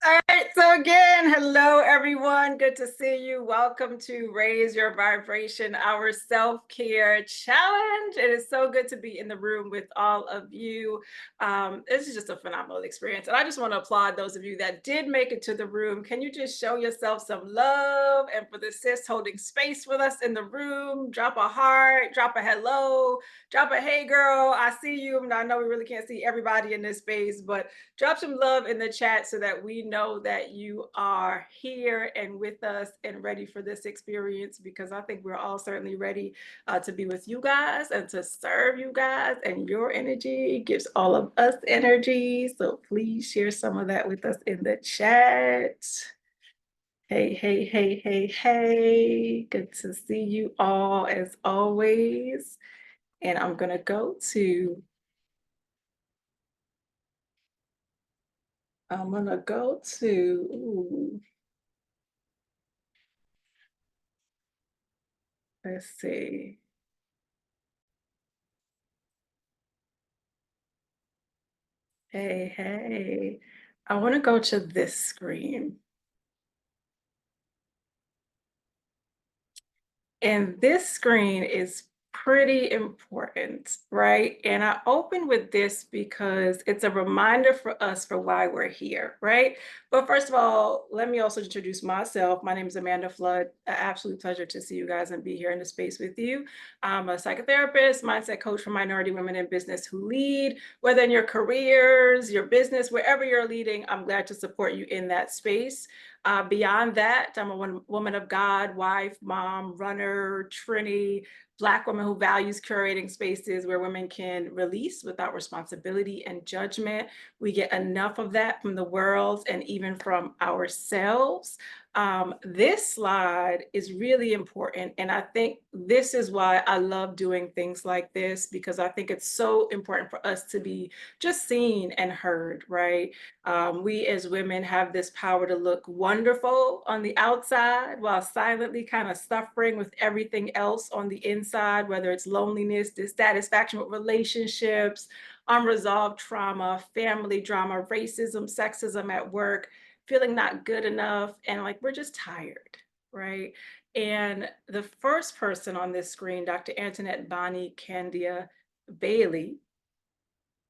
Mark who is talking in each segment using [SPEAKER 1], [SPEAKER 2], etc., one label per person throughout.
[SPEAKER 1] All right, so again, hello everyone. Good to see you. Welcome to Raise Your Vibration, our self-care challenge. It is so good to be in the room with all of you. This is just a phenomenal experience. And I just want to applaud those of you that did make it to the room. Can you just show yourself some love? And for the sis holding space with us in the room, drop a heart, drop a hello, drop a hey girl, I see you. And I know we really can't see everybody in this space, but drop some love in the chat so that we know that you are here and with us and ready for this experience, because I think we're all certainly ready to be with you guys and to serve you guys, and your energy gives all of us energy. So please share some of that with us in the chat. Hey, hey, hey, hey, hey. Good to see you all as always. And I'm going to go to ooh, let's see. Hey, hey. I want to go to this screen. And this screen is pretty important, right? And I open with this because it's a reminder for us for why we're here, right? But first of all, let me also introduce myself. My name is Amanda Flood. An absolute pleasure to see you guys and be here in the space with you. I'm a psychotherapist, mindset coach for minority women in business who lead, whether in your careers, your business, wherever you're leading, I'm glad to support you in that space. Beyond that, I'm a woman of God, wife, mom, runner, Trini, Black woman who values curating spaces where women can release without responsibility and judgment. We get enough of that from the world and even from ourselves. This slide is really important. And I think this is why I love doing things like this, because I think it's so important for us to be just seen and heard, right? We as women have this power to look wonderful on the outside while silently kind of suffering with everything else on the inside, whether it's loneliness, dissatisfaction with relationships, unresolved trauma, family drama, racism, sexism at work, feeling not good enough, and like we're just tired, right? And the first person on this screen, Dr. Antoinette Bonnie Candia Bailey,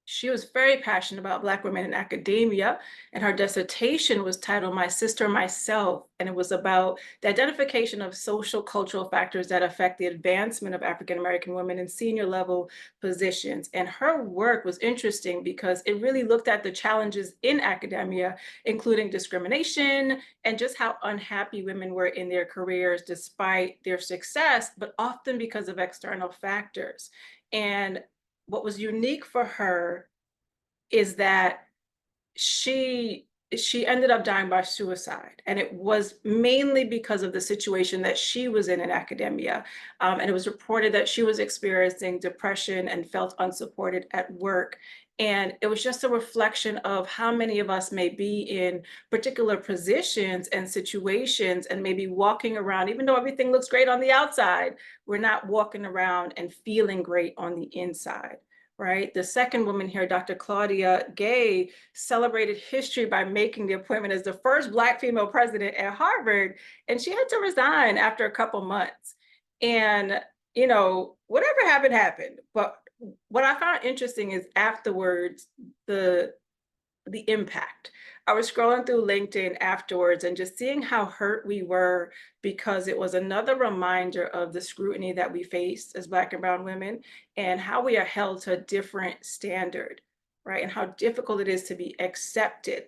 [SPEAKER 1] She was very passionate about Black women in academia, and her dissertation was titled My Sister, Myself, and it was about the identification of social cultural factors that affect the advancement of African American women in senior level positions. And her work was interesting because it really looked at the challenges in academia, including discrimination and just how unhappy women were in their careers despite their success, but often because of external factors. And what was unique for her is that she she ended up dying by suicide, and it was mainly because of the situation that she was in academia. And it was reported that she was experiencing depression and felt unsupported at work. And it was just a reflection of how many of us may be in particular positions and situations and maybe walking around, even though everything looks great on the outside, we're not walking around and feeling great on the inside. Right. The second woman here, Dr. Claudia Gay, celebrated history by making the appointment as the first Black female president at Harvard. And she had to resign after a couple months. And, whatever happened, happened. But what I found interesting is afterwards, the the impact. I was scrolling through LinkedIn afterwards and just seeing how hurt we were because it was another reminder of the scrutiny that we face as Black and Brown women and how we are held to a different standard, right? And how difficult it is to be accepted.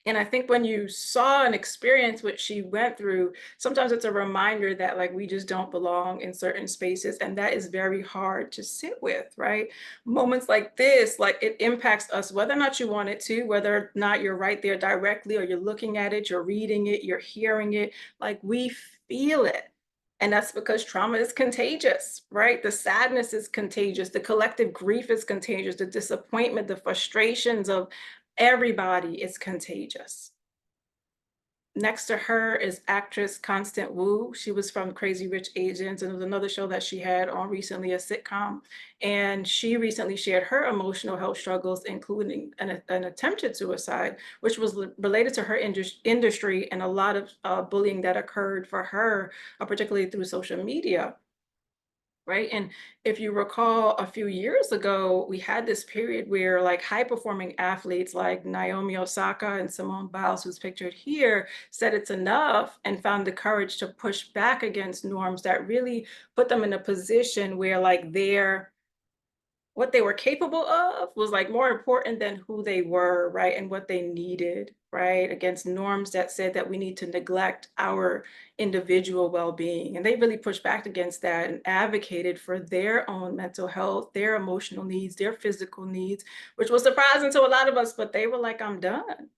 [SPEAKER 1] And I think when you saw and experienced what she went through, sometimes it's a reminder that like we just don't belong in certain spaces. And that is very hard to sit with, right? Moments like this, like it impacts us, whether or not you want it to, whether or not you're right there directly or you're looking at it, you're reading it, you're hearing it, like we feel it. And that's because trauma is contagious, right? The sadness is contagious. The collective grief is contagious. The disappointment, the frustrations of everybody is contagious. Next to her is actress Constant Wu. She was from Crazy Rich Asians, and it was another show that she had on recently, a sitcom. And she recently shared her emotional health struggles, including an attempted suicide, which was related to her industry and a lot of bullying that occurred for her, particularly through social media. Right. And if you recall, a few years ago, we had this period where like high performing athletes like Naomi Osaka and Simone Biles, who's pictured here, said it's enough and found the courage to push back against norms that really put them in a position where like they're what they were capable of was like more important than who they were, right? And what they needed, right? Against norms that said that we need to neglect our individual well-being. And they really pushed back against that and advocated for their own mental health, their emotional needs, their physical needs, which was surprising to a lot of us, but they were like, I'm done.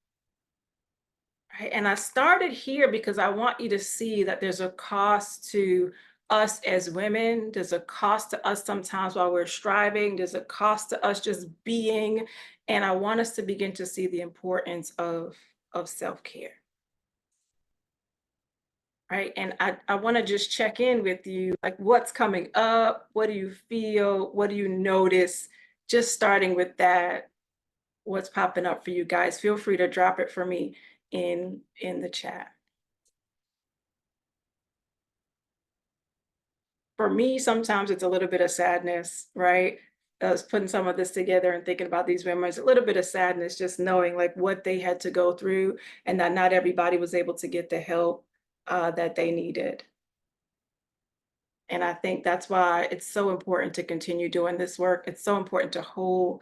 [SPEAKER 1] Right. And I started here because I want you to see that there's a cost to us as women. There's a cost to us sometimes while we're striving. There's a cost to us just being. And I want us to begin to see the importance of self-care. Right. And I want to just check in with you, like what's coming up? What do you feel? What do you notice? Just starting with that, what's popping up for you guys? Feel free to drop it for me in the chat. For me, sometimes it's a little bit of sadness, right? Putting some of this together and thinking about these memories, a little bit of sadness, just knowing like what they had to go through and that not everybody was able to get the help that they needed. And I think that's why it's so important to continue doing this work. It's so important to hold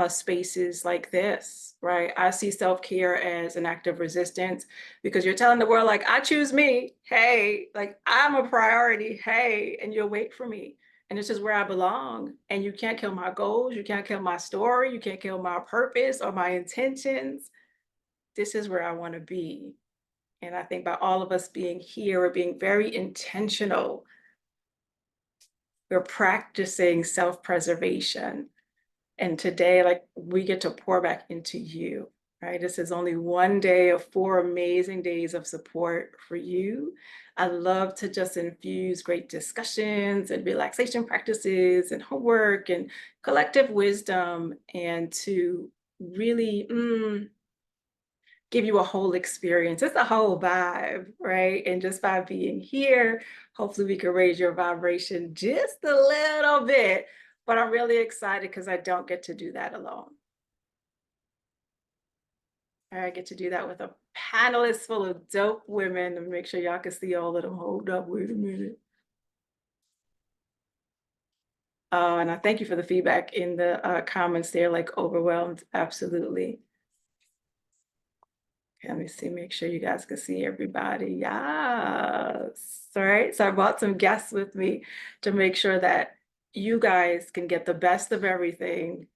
[SPEAKER 1] spaces like this, right? I see self care as an act of resistance because you're telling the world, like, I choose me. Hey, like, I'm a priority. Hey, and you'll wait for me. And this is where I belong. And you can't kill my goals. You can't kill my story. You can't kill my purpose or my intentions. This is where I want to be. And I think by all of us being here, we're being very intentional, we're practicing self-preservation. And today, like we get to pour back into you, right? This is only one day of 4 amazing days of support for you. I love to just infuse great discussions and relaxation practices and homework and collective wisdom and to really give you a whole experience. It's a whole vibe, right? And just by being here, hopefully we can raise your vibration just a little bit. but I'm really excited because I don't get to do that alone. I get to do that with a panelist full of dope women, and make sure y'all can see all of them. Hold up, wait a minute. And I thank you for the feedback in the comments there, like overwhelmed, absolutely. Let me see, make sure you guys can see everybody. Yes. All right. So I brought some guests with me to make sure that you guys can get the best of everything.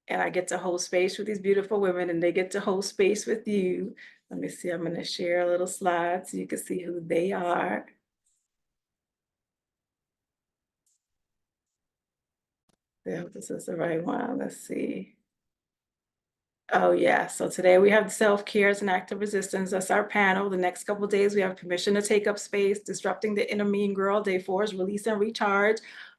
[SPEAKER 1] And I get to hold space with these beautiful women, and they get to hold space with you. Let me see, I'm going to share a little slide so you can see who they are. Yeah, this is the right one. Let's see. Oh, yeah. So today we have self-care as an act of resistance. That's our panel. The next couple of days, we have permission to take up space, disrupting the inner mean girl. Day 4 is release and recharge.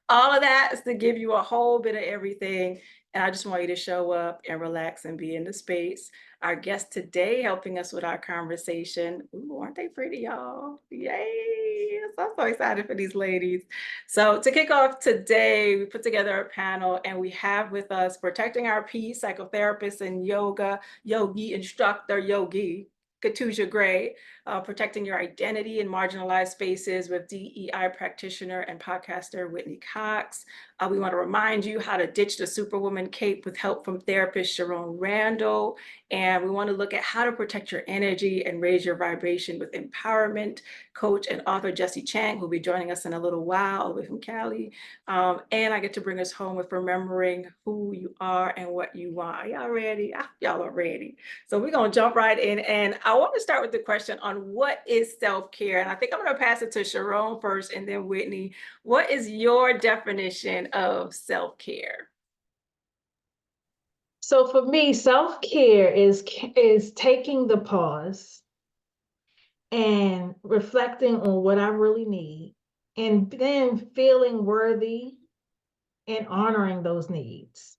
[SPEAKER 1] All of that is to give you a whole bit of everything. And I just want you to show up and relax and be in the space. Our guest today helping us with our conversation. Ooh, aren't they pretty, y'all? Yay. I'm so excited for these ladies. So to kick off today, we put together a panel, and we have with us Protecting Our Peace, psychotherapist and yogi instructor, Yogi Katuja Gray, Protecting Your Identity in Marginalized Spaces with DEI practitioner and podcaster Whitney Cox. We want to remind you how to ditch the superwoman cape with help from therapist Sharon Randall. And we want to look at how to protect your energy and raise your vibration with empowerment. Coach and author Jesse Chang, who'll be joining us in a little while, all the way from Cali. And I get to bring us home with remembering who you are and what you want. Y'all ready? Y'all are ready. So we're going to jump right in. And I want to start with the question on what is self-care? And I think I'm going to pass it to Sharon first and then Whitney. What is your definition of self-care?
[SPEAKER 2] So for me, self-care is taking the pause and reflecting on what I really need, and then feeling worthy and honoring those needs.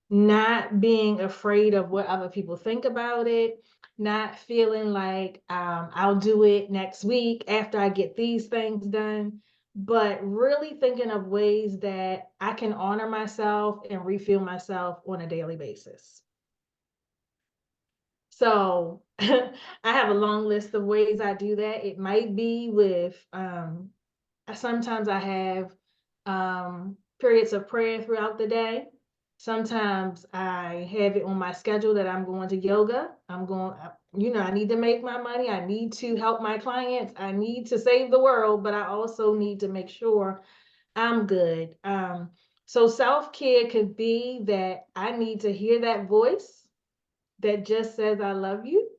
[SPEAKER 2] Not being afraid of what other people think about it, not feeling like I'll do it next week after I get these things done, but really thinking of ways that I can honor myself and refuel myself on a daily basis. So I have a long list of ways I do that. It might be with sometimes I have periods of prayer throughout the day. Sometimes I have it on my schedule that I'm going to yoga. I need to make my money. I need to help my clients. I need to save the world, but I also need to make sure I'm good. So self-care could be that I need to hear that voice that just says, I love you.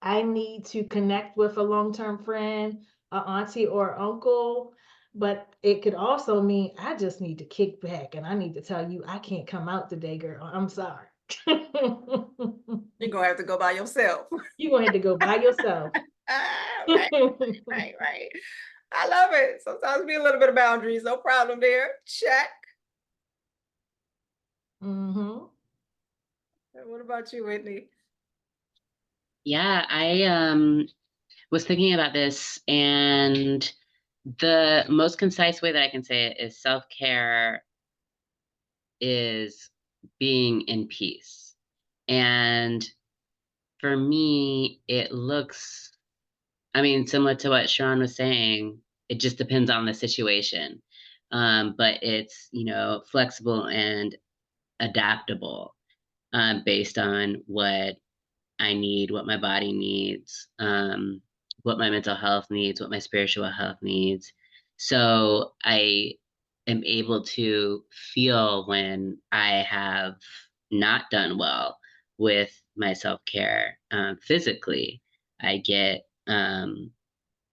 [SPEAKER 2] I need to connect with a long-term friend, an auntie or uncle, but it could also mean I just need to kick back and I need to tell you I can't come out today, girl. I'm sorry.
[SPEAKER 1] You're going to have to go by yourself.
[SPEAKER 2] You're going to have to go by yourself.
[SPEAKER 1] Right, right. I love it. Sometimes be a little bit of boundaries, no problem there. Check.
[SPEAKER 2] Mm-hmm.
[SPEAKER 1] What about you, Whitney?
[SPEAKER 3] Yeah, I was thinking about this, and the most concise way that I can say it is self-care is being in peace. And for me, it looks, similar to what Sharon was saying, it just depends on the situation. But it's, flexible and adaptable based on what I need, what my body needs, what my mental health needs, what my spiritual health needs. So I am able to feel when I have not done well with my self-care physically. I get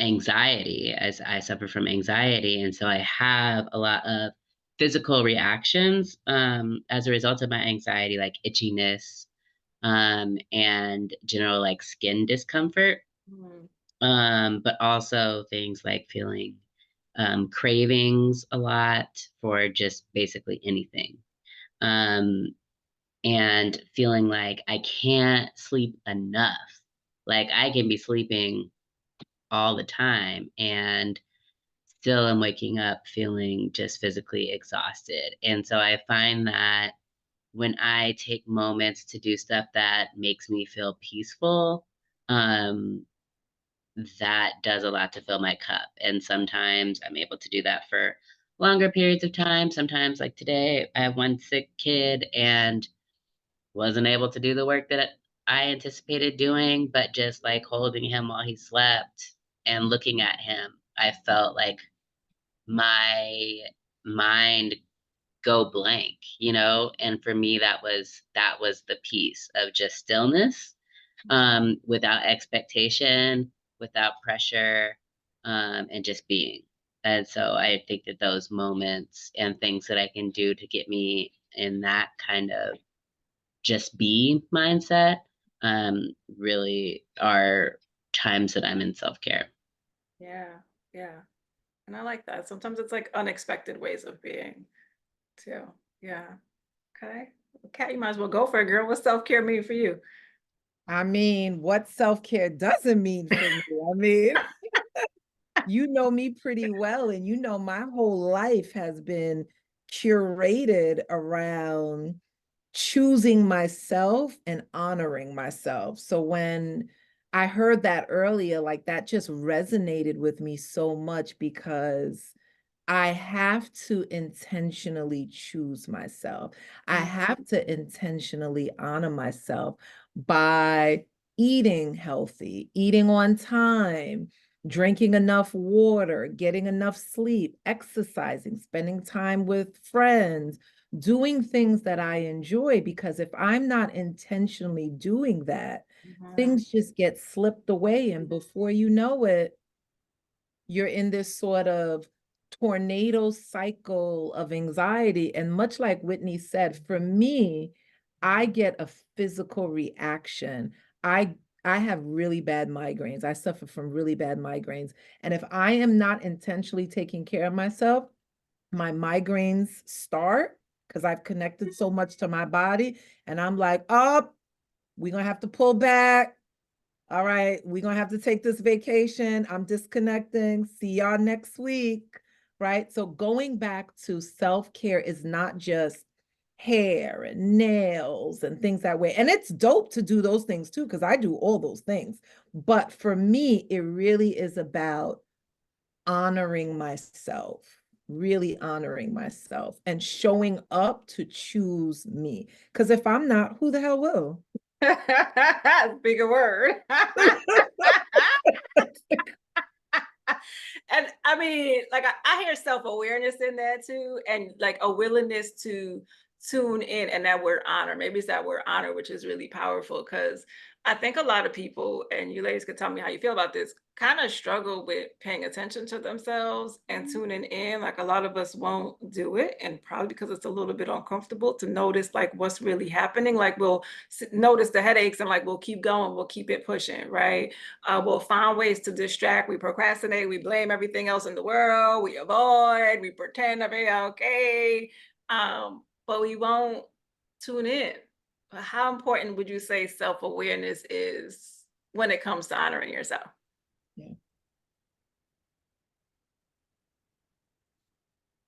[SPEAKER 3] anxiety, as I suffer from anxiety. And so I have a lot of physical reactions as a result of my anxiety, like itchiness, and general like skin discomfort, but also things like feeling cravings a lot for just basically anything, and feeling like I can't sleep enough. Like I can be sleeping all the time and still am waking up feeling just physically exhausted. And so I find that when I take moments to do stuff that makes me feel peaceful, um, that does a lot to fill my cup. And sometimes I'm able to do that for longer periods of time. Sometimes, like today, I have one sick kid and wasn't able to do the work that I anticipated doing, but just like holding him while he slept and looking at him, I felt like my mind go blank, you know? And for me, that was the piece of just stillness, without expectation, without pressure, and just being. And so I think that those moments and things that I can do to get me in that kind of just be mindset, really are times that I'm in self-care.
[SPEAKER 1] Yeah, yeah. And I like that. Sometimes it's like unexpected ways of being too. Yeah. Okay. Well, Kat, you might as well go for it, girl. What self-care mean for you?
[SPEAKER 4] I mean, what self-care doesn't mean for me. I mean, you know me pretty well, and you know my whole life has been curated around choosing myself and honoring myself. So when I heard that earlier, like that just resonated with me so much because I have to intentionally choose myself. I have to intentionally honor myself by eating healthy, eating on time, drinking enough water, getting enough sleep, exercising, spending time with friends, doing things that I enjoy. Because if I'm not intentionally doing that,
[SPEAKER 1] Mhm.
[SPEAKER 4] things just get slipped away. And before you know it, you're in this sort of tornado cycle of anxiety. And much like Whitney said, for me, I get a physical reaction. I I have really bad migraines. I suffer from really bad migraines. And if I am not intentionally taking care of myself, my migraines start because I've connected so much to my body. And I'm like, oh, we're going to have to pull back. All right, we're gonna have to take this vacation. I'm disconnecting. See y'all next week. Right. So going back to self-care is not just hair and nails and things that way. And it's dope to do those things too, because I do all those things. But for me, it really is about honoring myself, really honoring myself and showing up to choose me. Because if I'm not, who the hell will?
[SPEAKER 1] Bigger word. And I mean, like I hear self-awareness in that too, and like a willingness to tune in, and that word honor. Maybe it's that word honor, which is really powerful because I think a lot of people, and you ladies could tell me how you feel about this, kind of struggle with paying attention to themselves and tuning in. Like a lot of us won't do it, and probably because it's a little bit uncomfortable to notice like what's really happening. Like we'll notice the headaches and like we'll keep going, we'll keep it pushing, right? We'll find ways to distract. We procrastinate. We blame everything else in the world. We avoid. We pretend to be okay. But we won't tune in. But how important would you say self-awareness is when it comes to honoring yourself?
[SPEAKER 4] Yeah.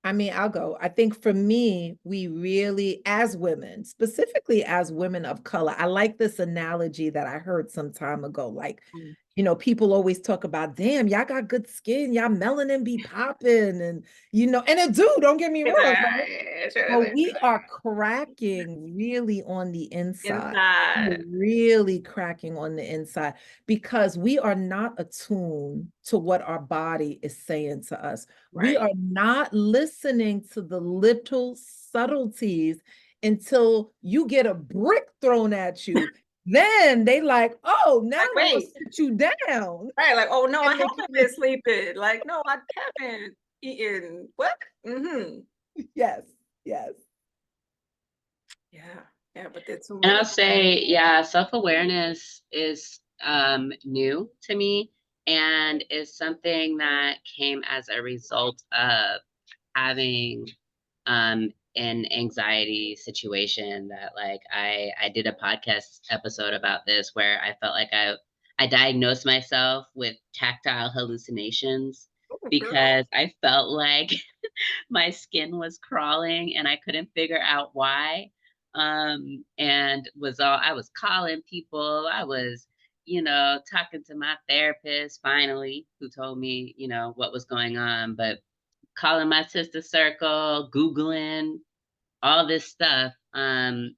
[SPEAKER 4] I mean, I'll go. I think for me, we really, as women, specifically as women of color, I like this analogy that I heard some time ago. Like,
[SPEAKER 1] Mm.
[SPEAKER 4] people always talk about, damn, y'all got good skin, y'all melanin be popping, and and it do, don't get me wrong, right? But we are cracking really on the inside. We're
[SPEAKER 1] Inside.
[SPEAKER 4] really cracking on the inside because we are not attuned to what our body is saying to us. We
[SPEAKER 1] Right.
[SPEAKER 4] are not listening to the little subtleties until you get a brick thrown at you. Then they like, oh, now
[SPEAKER 1] Like,
[SPEAKER 4] I'm gonna
[SPEAKER 1] wait.
[SPEAKER 4] sit you down.
[SPEAKER 1] Right. Like, oh no, I
[SPEAKER 4] And make
[SPEAKER 1] haven't been sleeping. Like, no, I haven't eaten. What? Mm-hmm.
[SPEAKER 4] yes, yes.
[SPEAKER 1] Yeah. Yeah, but there's too
[SPEAKER 3] And I'll
[SPEAKER 1] many.
[SPEAKER 3] say, yeah, self-awareness is new to me and is something that came as a result of having an anxiety situation that like I did a podcast episode about this where I felt like I diagnosed myself with tactile hallucinations because I felt like my skin was crawling and I couldn't figure out why. And I was calling people. I was, talking to my therapist finally, who told me, what was going on, but calling my sister circle, Googling all this stuff. And,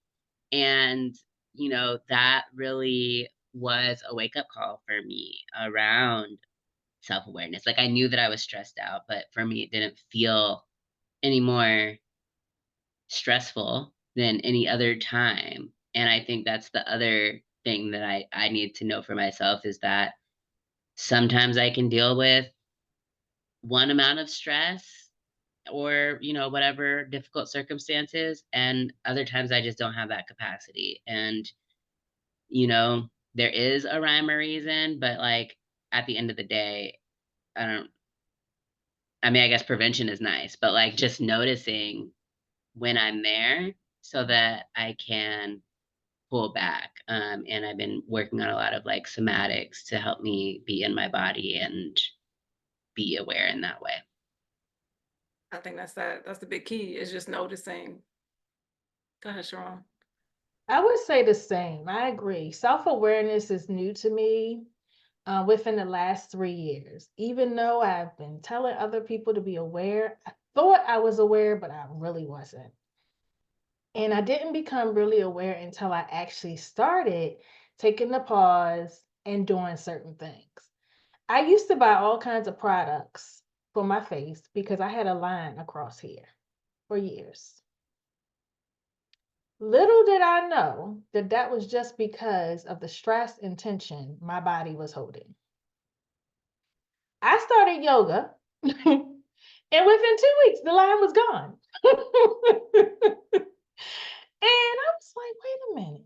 [SPEAKER 3] that really was a wake up call for me around self-awareness. Like I knew that I was stressed out, but for me, it didn't feel any more stressful than any other time. And I think that's the other thing that I need to know for myself is that sometimes I can deal with one amount of stress or, whatever difficult circumstances, and other times I just don't have that capacity. And, there is a rhyme or reason, but like at the end of the day, I guess prevention is nice, but like just noticing when I'm there so that I can pull back. And I've been working on a lot of like somatics to help me be in my body and be aware in that way.
[SPEAKER 1] I think that's the big key, is just noticing. Go ahead, Sharon.
[SPEAKER 2] I would say the same. I agree. Self-awareness is new to me within the last 3 years. Even though I've been telling other people to be aware, I thought I was aware, but I really wasn't. And I didn't become really aware until I actually started taking the pause and doing certain things. I used to buy all kinds of products for my face because I had a line across here for years. Little did I know that that was just because of the stress and tension my body was holding. I started yoga, and within 2 weeks, the line was gone. And I was like, wait a minute.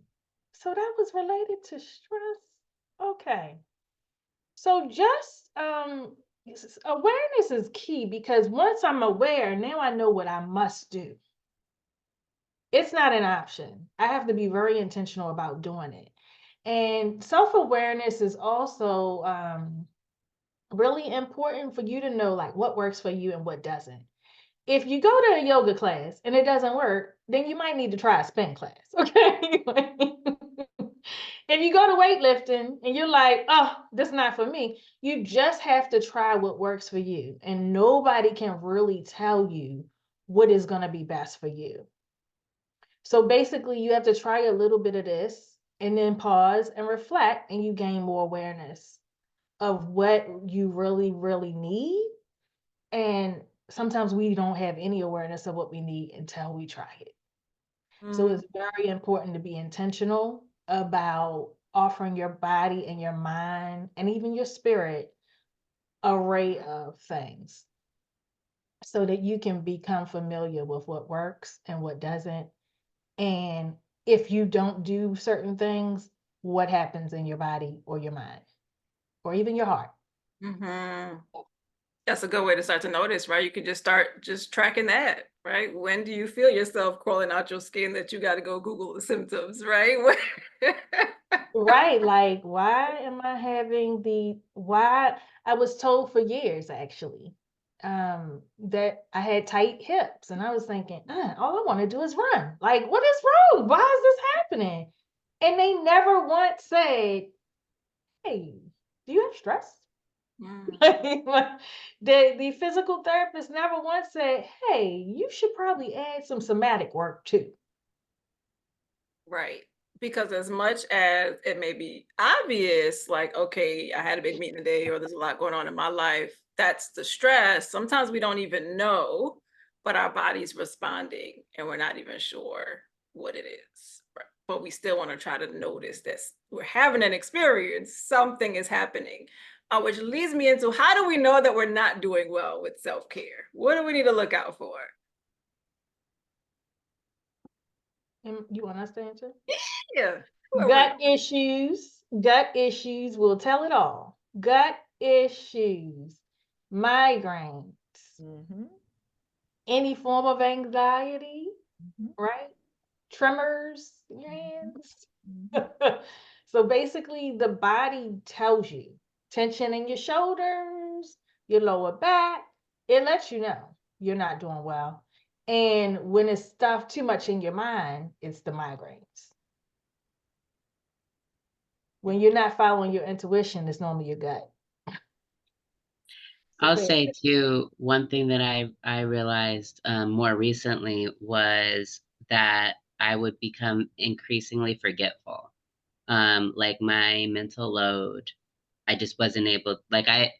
[SPEAKER 2] So that was related to stress? Okay. So just awareness is key, because once I'm aware, now I know what I must do. It's not an option. I have to be very intentional about doing it. And self-awareness is also really important for you to know like what works for you and what doesn't. If you go to a yoga class and it doesn't work, then you might need to try a spin class, okay? If you go to weightlifting and you're like, oh, this is not for me, you just have to try what works for you. And nobody can really tell you what is going to be best for you. So basically, you have to try a little bit of this and then pause and reflect, and you gain more awareness of what you really, really need. And sometimes we don't have any awareness of what we need until we try it. So it's very important to be intentional about offering your body and your mind and even your spirit array of things so that you can become familiar with what works and what doesn't. And if you don't do certain things, what happens in your body or your mind or even your heart.
[SPEAKER 1] Mm-hmm. That's a good way to start to notice, right? You could just start just tracking that, right? When do you feel yourself crawling out your skin that you got to go Google the symptoms, right?
[SPEAKER 2] Right, like why am I having why I was told for years actually that I had tight hips, and I was thinking, all I want to do is run. Like, what is wrong? Why is this happening? And they never once said, hey, do you have stress? The physical therapist never once said, hey, you should probably add some somatic work too.
[SPEAKER 1] Right. Because as much as it may be obvious, like, okay, I had a big meeting today, or there's a lot going on in my life, that's the stress. Sometimes we don't even know, but our body's responding and we're not even sure what it is. Right? But we still want to try to notice this. We're having an experience, something is happening, which leads me into, how do we know that we're not doing well with self-care? What do we need to look out for?
[SPEAKER 2] And you want us to answer?
[SPEAKER 1] Yeah.
[SPEAKER 2] Gut issues will tell it all. Gut issues, migraines, any form of anxiety, right? Tremors in your hands. So basically, the body tells you tension in your shoulders, your lower back, it lets you know you're not doing well. And when it's stuff too much in your mind, it's the migraines. When you're not following your intuition, it's normally your gut.
[SPEAKER 3] I'll say too, one thing that I realized more recently was that I would become increasingly forgetful. Like my mental load, I just wasn't able, like I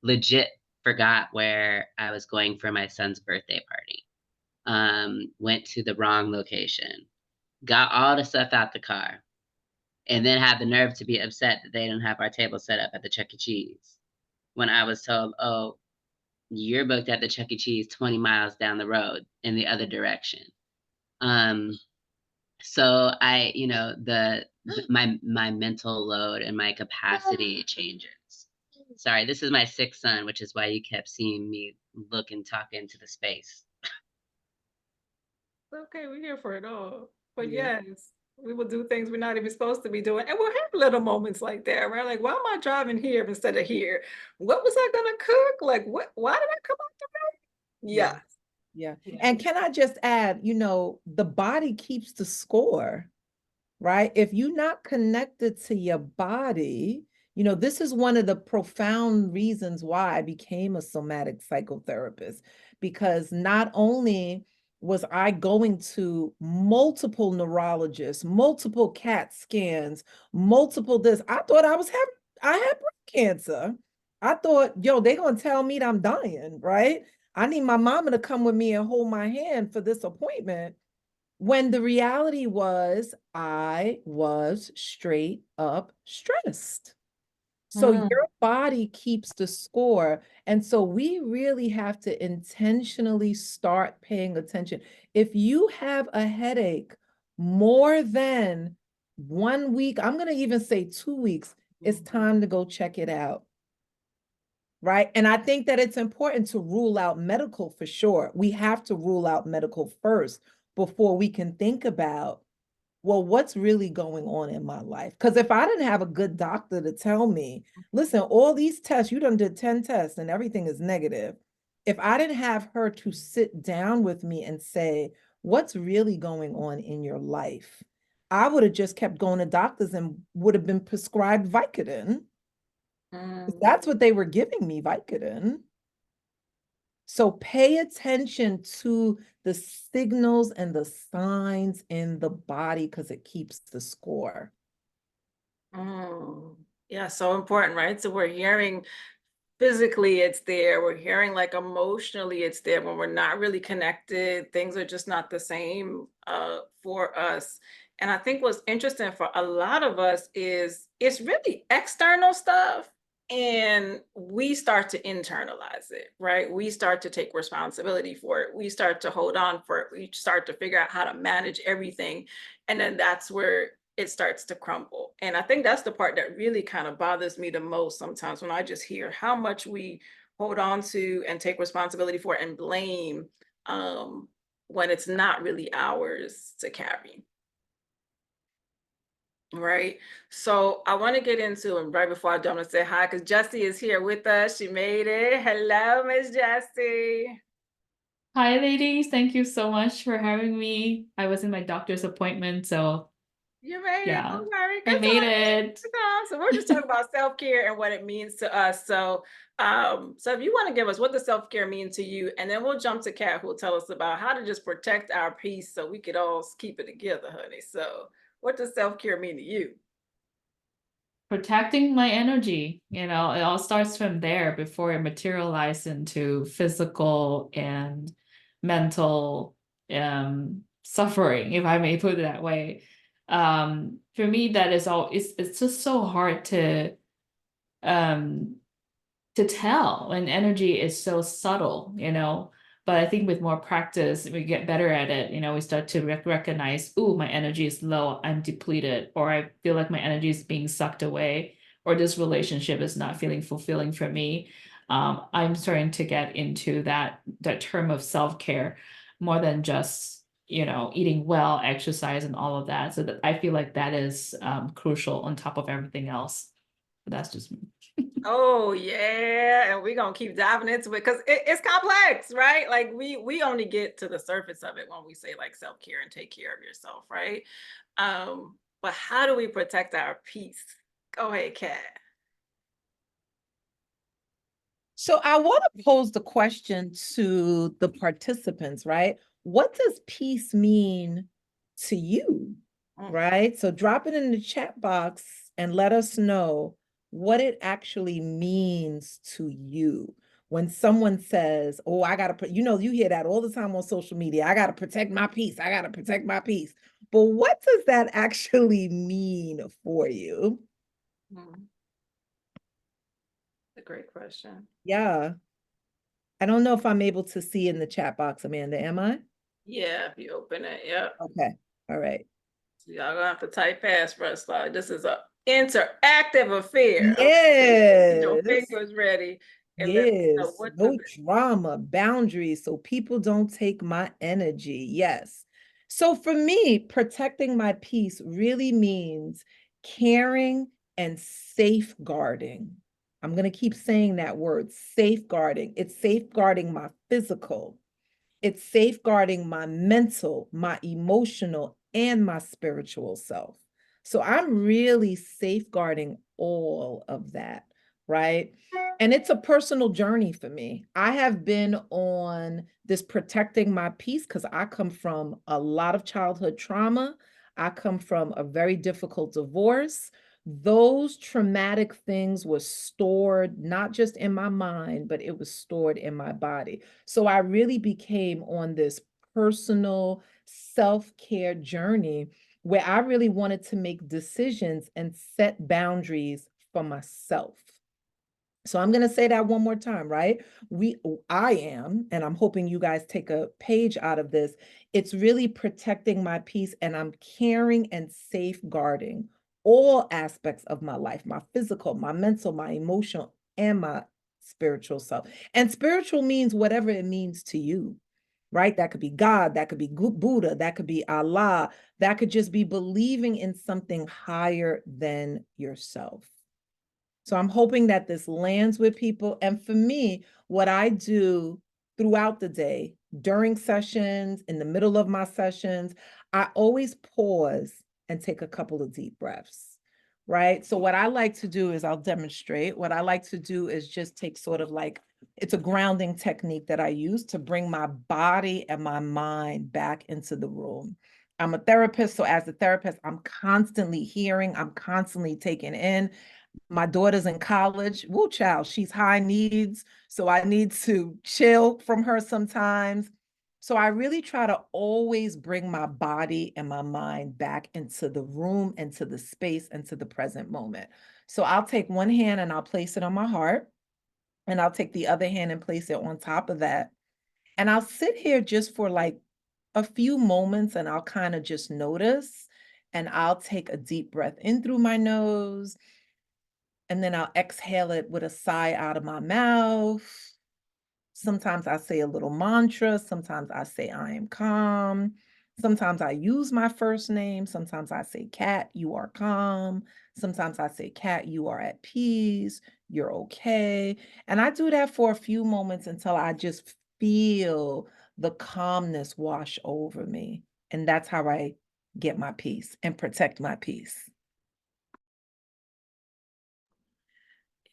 [SPEAKER 3] legit forgot where I was going for my son's birthday party. Went to the wrong location, got all the stuff out the car, and then had the nerve to be upset that they didn't have our table set up at the Chuck E. Cheese when I was told, oh, you're booked at the Chuck E. Cheese 20 miles down the road in the other direction. So I, you know, my mental load and my capacity changes. Sorry, this is my sixth son, which is why you kept seeing me look and talk into the space.
[SPEAKER 1] Okay, we're here for it all. But
[SPEAKER 4] Yeah.
[SPEAKER 1] yes, we will do things we're not even supposed to be doing. And we'll have little moments like that, right? Like, why am I driving here instead of here? What was I gonna cook? Like, why did I come out the room?
[SPEAKER 4] Yeah.
[SPEAKER 1] Yeah.
[SPEAKER 4] Yeah.
[SPEAKER 2] Yeah.
[SPEAKER 4] And can I just add, the body keeps the score, right? If you're not connected to your body, this is one of the profound reasons why I became a somatic psychotherapist, because not only was I going to multiple neurologists, multiple CAT scans, multiple this, I thought I had breast cancer. I thought, yo, they gonna tell me that I'm dying, right? I need my mama to come with me and hold my hand for this appointment. When the reality was, I was straight up stressed. So your body keeps the score. And so we really have to intentionally start paying attention. If you have a headache more than 1 week, I'm going to even say 2 weeks, it's time to go check it out. Right. And I think that it's important to rule out medical for sure. We have to rule out medical first before we can think about, well, what's really going on in my life? Because if I didn't have a good doctor to tell me, listen, all these tests, you done did 10 tests and everything is negative. If I didn't have her to sit down with me and say, what's really going on in your life? I would have just kept going to doctors and would have been prescribed Vicodin. That's what they were giving me, Vicodin. So pay attention to the signals and the signs in the body because it keeps the score.
[SPEAKER 1] Yeah, so important, right? So we're hearing physically it's there. We're hearing like emotionally it's there. When we're not really connected, things are just not the same for us. And I think what's interesting for a lot of us is it's really external stuff. And we start to internalize it, right? We start to take responsibility for it. We start to hold on for it. We start to figure out how to manage everything. And then that's where it starts to crumble. And I think that's the part that really kind of bothers me the most sometimes, when I just hear how much we hold on to and take responsibility for and blame when it's not really ours to carry. Right. So I want to get into, and right before I do, I'm going to say hi because Jessie is here with us. She made it. Hello, Miss Jessie.
[SPEAKER 5] Hi, ladies. Thank you so much for having me. I was in my doctor's appointment, so
[SPEAKER 1] You made it.
[SPEAKER 5] yeah,
[SPEAKER 1] Don't worry.
[SPEAKER 5] I
[SPEAKER 1] Good
[SPEAKER 5] made
[SPEAKER 1] time.
[SPEAKER 5] it.
[SPEAKER 1] Good time. So we're just talking about self-care and what it means to us. So so if you want to give us what does self-care mean to you, and then we'll jump to Kat, who will tell us about how to just protect our peace so we could all keep it together, honey. So what does self-care mean to you?
[SPEAKER 5] Protecting my energy, it all starts from there before it materializes into physical and mental suffering, if I may put it that way. For me, that is all, it's just so hard um to tell, and energy is so subtle, but I think with more practice we get better at it. We start to recognize, oh, my energy is low, I'm depleted, or I feel like my energy is being sucked away, or this relationship is not feeling fulfilling for me. I'm starting to get into that term of self-care more than just eating well, exercise, and all of that. So that I feel like that is crucial on top of everything else. But that's just me.
[SPEAKER 1] Oh yeah, and we're gonna keep diving into it because it's complex, right? Like we only get to the surface of it when we say like self-care and take care of yourself, right? But how do we protect our peace? Go ahead, Kat.
[SPEAKER 4] So I want to pose the question to the participants, right? What does peace mean to you?
[SPEAKER 1] Mm,
[SPEAKER 4] Right? So drop it in the chat box and let us know what it actually means to you. When someone says, "Oh, I gotta put," you hear that all the time on social media. I gotta protect my peace. I gotta protect my peace. But what does that actually mean for you?
[SPEAKER 1] mm. A great question.
[SPEAKER 4] Yeah. I don't know if I'm able to see in the chat box, Amanda. Am I?
[SPEAKER 1] Yeah, if you open it, yep.
[SPEAKER 4] Okay. All right.
[SPEAKER 1] So y'all gonna have to type fast for us. Like, this is a interactive affair. Okay, get your
[SPEAKER 4] Yes.
[SPEAKER 1] fingers ready and let me know
[SPEAKER 4] Yes.
[SPEAKER 1] what does
[SPEAKER 4] No drama, boundaries, so people don't take my energy. Yes. So for me, protecting my peace really means caring and safeguarding. I'm going to keep saying that word, safeguarding. It's safeguarding my physical. It's safeguarding my mental, my emotional, and my spiritual self. So I'm really safeguarding all of that, right? And it's a personal journey for me. I have been on this protecting my peace because I come from a lot of childhood trauma. I come from a very difficult divorce. Those traumatic things were stored not just in my mind, but it was stored in my body. So I really became on this personal self-care journey where I really wanted to make decisions and set boundaries for myself. So I'm going to say that one more time, right? I am, and I'm hoping you guys take a page out of this. It's really protecting my peace, and I'm caring and safeguarding all aspects of my life, my physical, my mental, my emotional, and my spiritual self. And spiritual means whatever it means to you, right? That could be God, that could be Buddha, that could be Allah, that could just be believing in something higher than yourself. So I'm hoping that this lands with people. And for me, what I do throughout the day, during sessions, in the middle of my sessions, I always pause and take a couple of deep breaths, right? So what I like to do is I'll demonstrate. What I like to do is just take sort of like, it's a grounding technique that I use to bring my body and my mind back into the room. I'm a therapist, so as a therapist, I'm constantly hearing, I'm constantly taking in. My daughter's in college. Woo, child, she's high needs. So I need to chill from her sometimes. So I really try to always bring my body and my mind back into the room, into the space, into the present moment. So I'll take one hand and I'll place it on my heart, and I'll take the other hand and place it on top of that. And I'll sit here just for like a few moments and I'll kind of just notice. And I'll take a deep breath in through my nose, and then I'll exhale it with a sigh out of my mouth. Sometimes I say a little mantra. Sometimes I say, I am calm. Sometimes I use my first name. Sometimes I say, Kat, you are calm. Sometimes I say, Kat, you are at peace. You're okay. And I do that for a few moments until I just feel the calmness wash over me. And that's how I get my peace and protect my peace.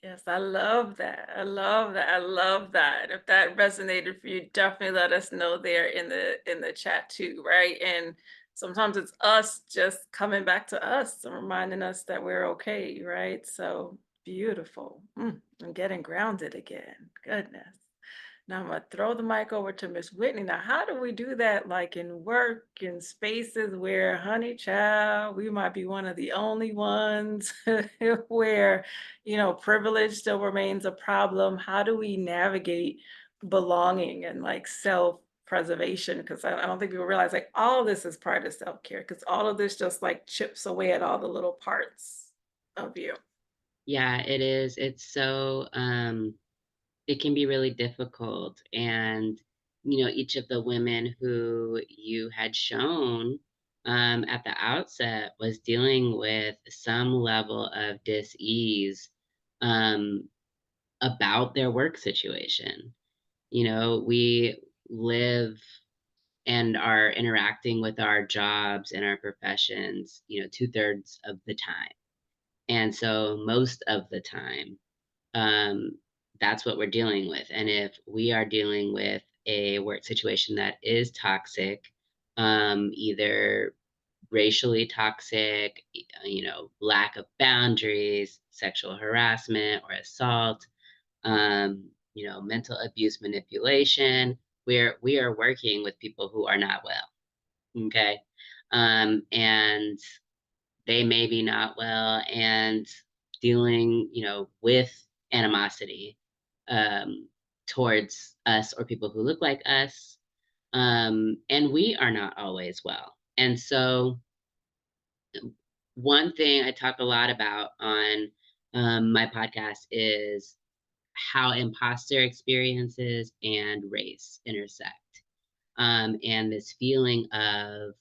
[SPEAKER 1] Yes, I love that. I love that. I love that. If that resonated for you, definitely let us know there in the chat too, right? And sometimes it's us just coming back to us and reminding us that we're okay, right? So beautiful. I'm getting grounded again. Goodness. Now I'm gonna throw the mic over to Miss Whitney. Now, how do we do that like in work, in spaces where, honey child, we might be one of the only ones where, privilege still remains a problem? How do we navigate belonging and like self-preservation? Because I don't think people realize like all of this is part of self-care, because all of this just like chips away at all the little parts of you.
[SPEAKER 3] Yeah, it is. It's so it can be really difficult. And, each of the women who you had shown at the outset was dealing with some level of dis-ease about their work situation. We live and are interacting with our jobs and our professions, 2/3 of the time. And so most of the time, that's what we're dealing with. And if we are dealing with a work situation that is toxic, either racially toxic, lack of boundaries, sexual harassment or assault, mental abuse, manipulation, we are working with people who are not well. Okay. And they may be not well and dealing, with animosity towards us or people who look like us. And we are not always well. And so one thing I talk a lot about on my podcast is how imposter experiences and race intersect. And this feeling of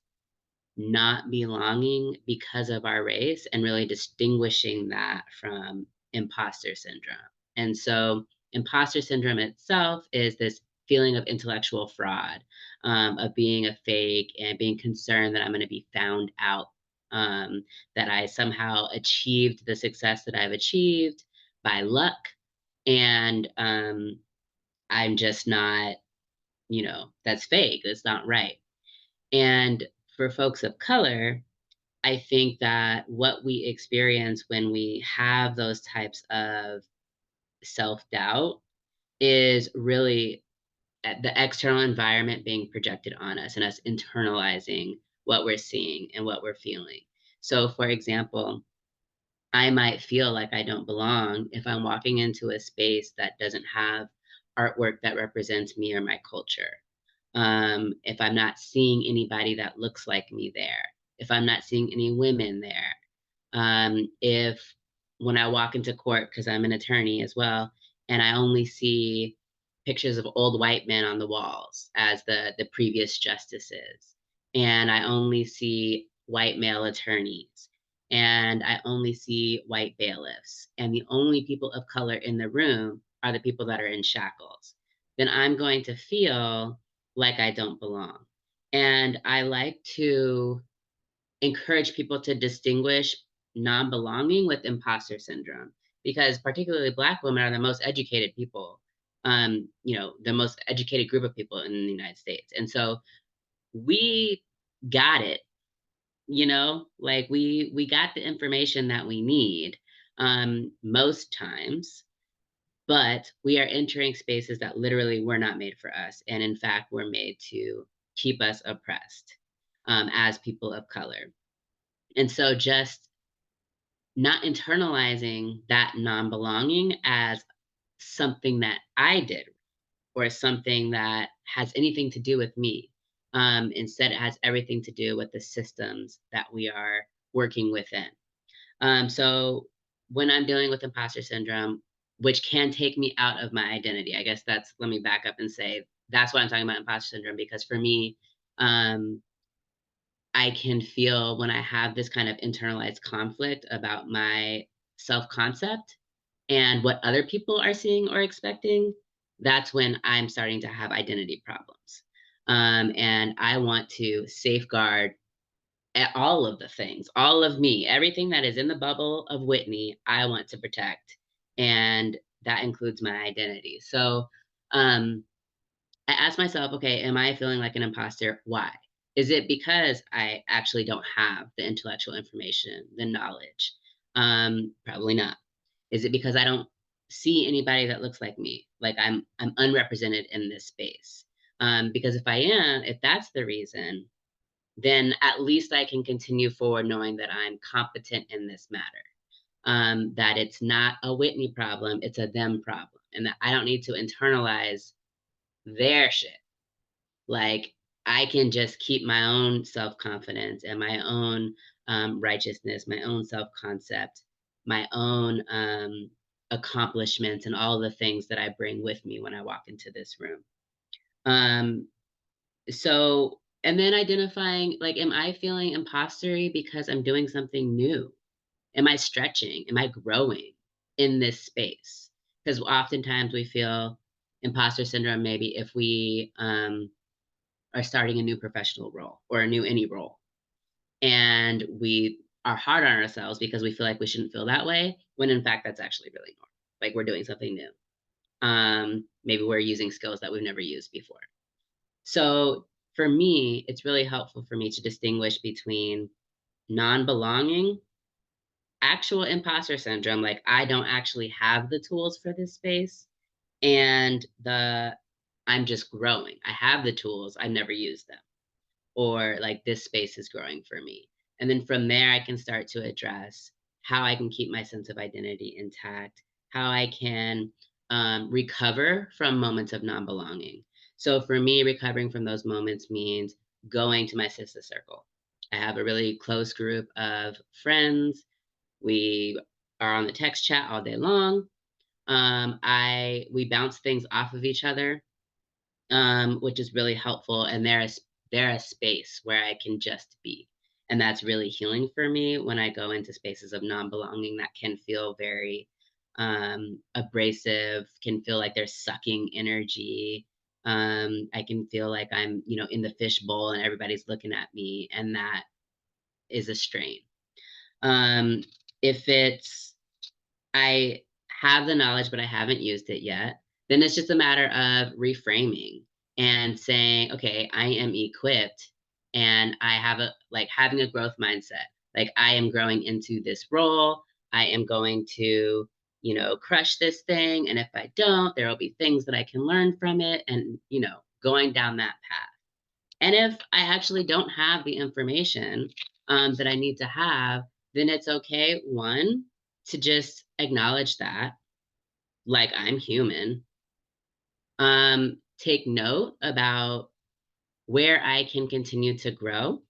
[SPEAKER 3] not belonging because of our race and really distinguishing that from imposter syndrome. And so imposter syndrome itself is this feeling of intellectual fraud, of being a fake and being concerned that I'm going to be found out, that I somehow achieved the success that I've achieved by luck. And I'm just not, that's fake. That's not right. And for folks of color, I think that what we experience when we have those types of self-doubt is really the external environment being projected on us and us internalizing what we're seeing and what we're feeling. So, for example, I might feel like I don't belong if I'm walking into a space that doesn't have artwork that represents me or my culture. If I'm not seeing anybody that looks like me there, if I'm not seeing any women there, if when I walk into court, because I'm an attorney as well, and I only see pictures of old white men on the walls as the previous justices, and I only see white male attorneys, and I only see white bailiffs, and the only people of color in the room are the people that are in shackles, then I'm going to feel like I don't belong. And I like to encourage people to distinguish non-belonging with imposter syndrome, because particularly Black women are the most educated people, the most educated group of people in the United States. And so we got it, like we got the information that we need most times, but we are entering spaces that literally were not made for us. And in fact, were made to keep us oppressed as people of color. And so just not internalizing that non-belonging as something that I did or something that has anything to do with me. Instead, it has everything to do with the systems that we are working within. So when I'm dealing with imposter syndrome, which can take me out of my identity, I guess let me back up and say, that's why I'm talking about imposter syndrome, because for me, I can feel when I have this kind of internalized conflict about my self-concept and what other people are seeing or expecting, that's when I'm starting to have identity problems. And I want to safeguard all of the things, all of me, everything that is in the bubble of Whitney, I want to protect. And that includes my identity. So I asked myself, okay, am I feeling like an imposter? Why? Is it because I actually don't have the intellectual information, the knowledge? Probably not. Is it because I don't see anybody that looks like me? Like I'm unrepresented in this space. Because if that's the reason, then at least I can continue forward knowing that I'm competent in this matter. That it's not a Whitney problem, it's a them problem. And that I don't need to internalize their shit. Like I can just keep my own self-confidence and my own righteousness, my own self-concept, my own accomplishments, and all the things that I bring with me when I walk into this room. So, and then identifying, like, am I feeling impostery because I'm doing something new? Am I stretching? Am I growing? in this space. Because oftentimes we feel imposter syndrome maybe if we are starting a new professional role or a new any role. And we are hard on ourselves because we feel like we shouldn't feel that way, when in fact that's actually really normal. Like we're doing something new. Maybe we're using skills that we've never used before. So for me, it's really helpful for me to distinguish between non-belonging, actual imposter syndrome, like I don't actually have the tools for this space, and I'm just growing. I have the tools, I never use them. Or like this space is growing for me. And then from there, I can start to address how I can keep my sense of identity intact, how I can recover from moments of non-belonging. So for me, recovering from those moments means going to my sister circle. I have a really close group of friends. We are on the text chat all day long. We bounce things off of each other, which is really helpful. And they're a space where I can just be. And that's really healing for me when I go into spaces of non-belonging that can feel very abrasive, can feel like they're sucking energy. I can feel like I'm, in the fishbowl and everybody's looking at me, and that is a strain. If I have the knowledge, but I haven't used it yet, then it's just a matter of reframing and saying, okay, I am equipped and I have having a growth mindset. Like I am growing into this role. I am going to, crush this thing. And if I don't, there will be things that I can learn from it, and, going down that path. And if I actually don't have the information that I need to have, then it's okay, one, to just acknowledge that, like I'm human. Take note about where I can continue to grow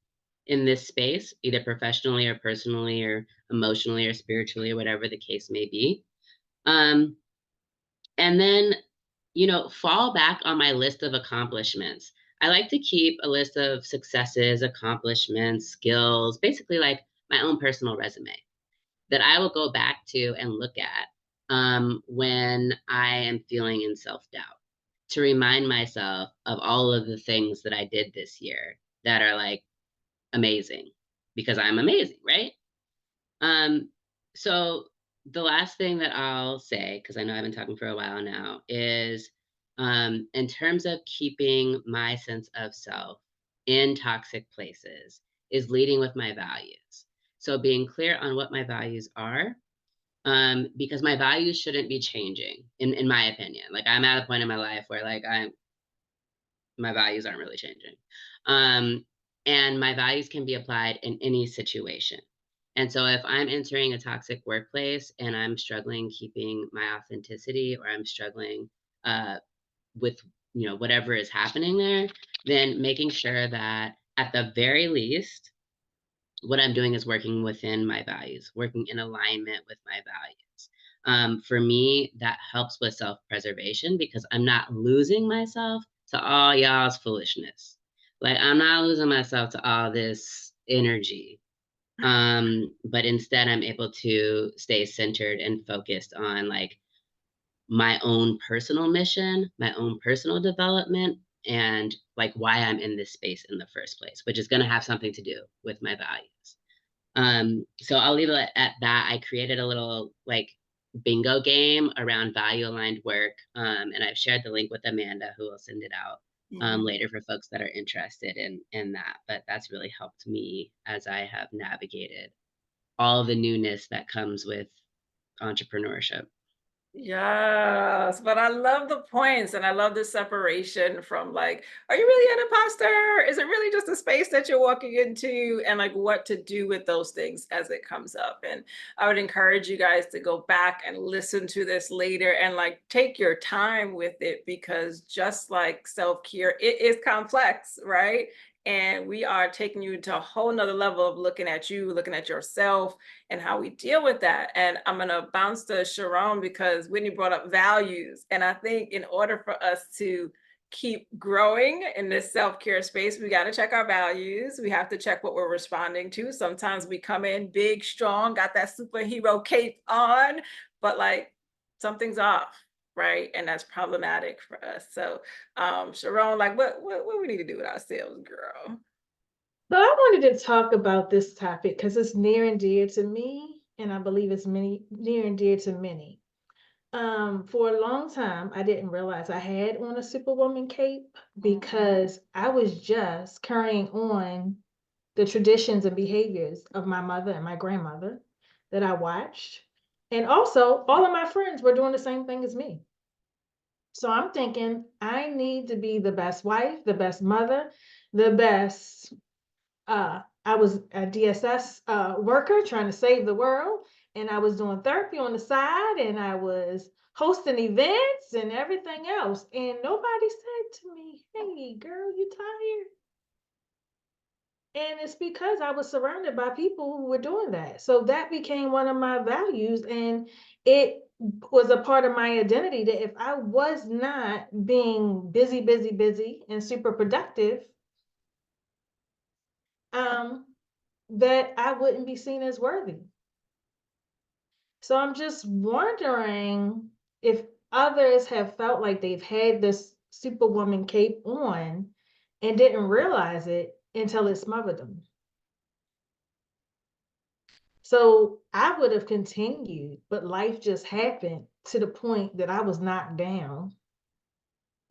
[SPEAKER 3] in this space, either professionally or personally or emotionally or spiritually or whatever the case may be. And then, fall back on my list of accomplishments. I like to keep a list of successes, accomplishments, skills, basically like my own personal resume that I will go back to and look at when I am feeling in self-doubt, to remind myself of all of the things that I did this year that are like amazing, because I'm amazing, right? So the last thing that I'll say, because I know I've been talking for a while now, is in terms of keeping my sense of self in toxic places, is leading with my values. So being clear on what my values are, because my values shouldn't be changing, in my opinion. Like I'm at a point in my life where my values aren't really changing. And my values can be applied in any situation. And so if I'm entering a toxic workplace and I'm struggling keeping my authenticity, or I'm struggling with whatever is happening there, then making sure that at the very least, what I'm doing is working within my values, working in alignment with my values. For me, that helps with self-preservation, because I'm not losing myself to all y'all's foolishness. Like I'm not losing myself to all this energy. But instead I'm able to stay centered and focused on like my own personal mission, my own personal development, and like why I'm in this space in the first place, which is going to have something to do with my values. So I'll leave it at that. I created a little like bingo game around value aligned work. And I've shared the link with Amanda, who will send it out later for folks that are interested in that. But that's really helped me as I have navigated all the newness that comes with entrepreneurship.
[SPEAKER 1] Yes, but I love the points, and I love the separation from like, are you really an imposter? Is it really just a space that you're walking into? And like what to do with those things as it comes up. And I would encourage you guys to go back and listen to this later and like take your time with it, because just like self-care, it is complex, right? And we are taking you to a whole nother level of looking at you, looking at yourself, and how we deal with that. And I'm going to bounce to Sharon, because Whitney brought up values. And I think in order for us to keep growing in this self-care space, we got to check our values. We have to check what we're responding to. Sometimes we come in big, strong, got that superhero cape on, but like something's off, right? And that's problematic for us. So Sharon, like what we need to do with ourselves, girl?
[SPEAKER 2] So I wanted to talk about this topic because it's near and dear to me, and I believe it's near and dear to many. For a long time, I didn't realize I had on a Superwoman cape because I was just carrying on the traditions and behaviors of my mother and my grandmother that I watched. And also, all of my friends were doing the same thing as me. So I'm thinking, I need to be the best wife, the best mother, the best. I was a DSS worker trying to save the world, and I was doing therapy on the side, and I was hosting events and everything else. And nobody said to me, "Hey, girl, you tired?" And it's because I was surrounded by people who were doing that. So that became one of my values. And it was a part of my identity that if I was not being busy, busy, busy and super productive, that I wouldn't be seen as worthy. So I'm just wondering if others have felt like they've had this Superwoman cape on and didn't realize it until it smothered them. So I would have continued, but life just happened to the point that I was knocked down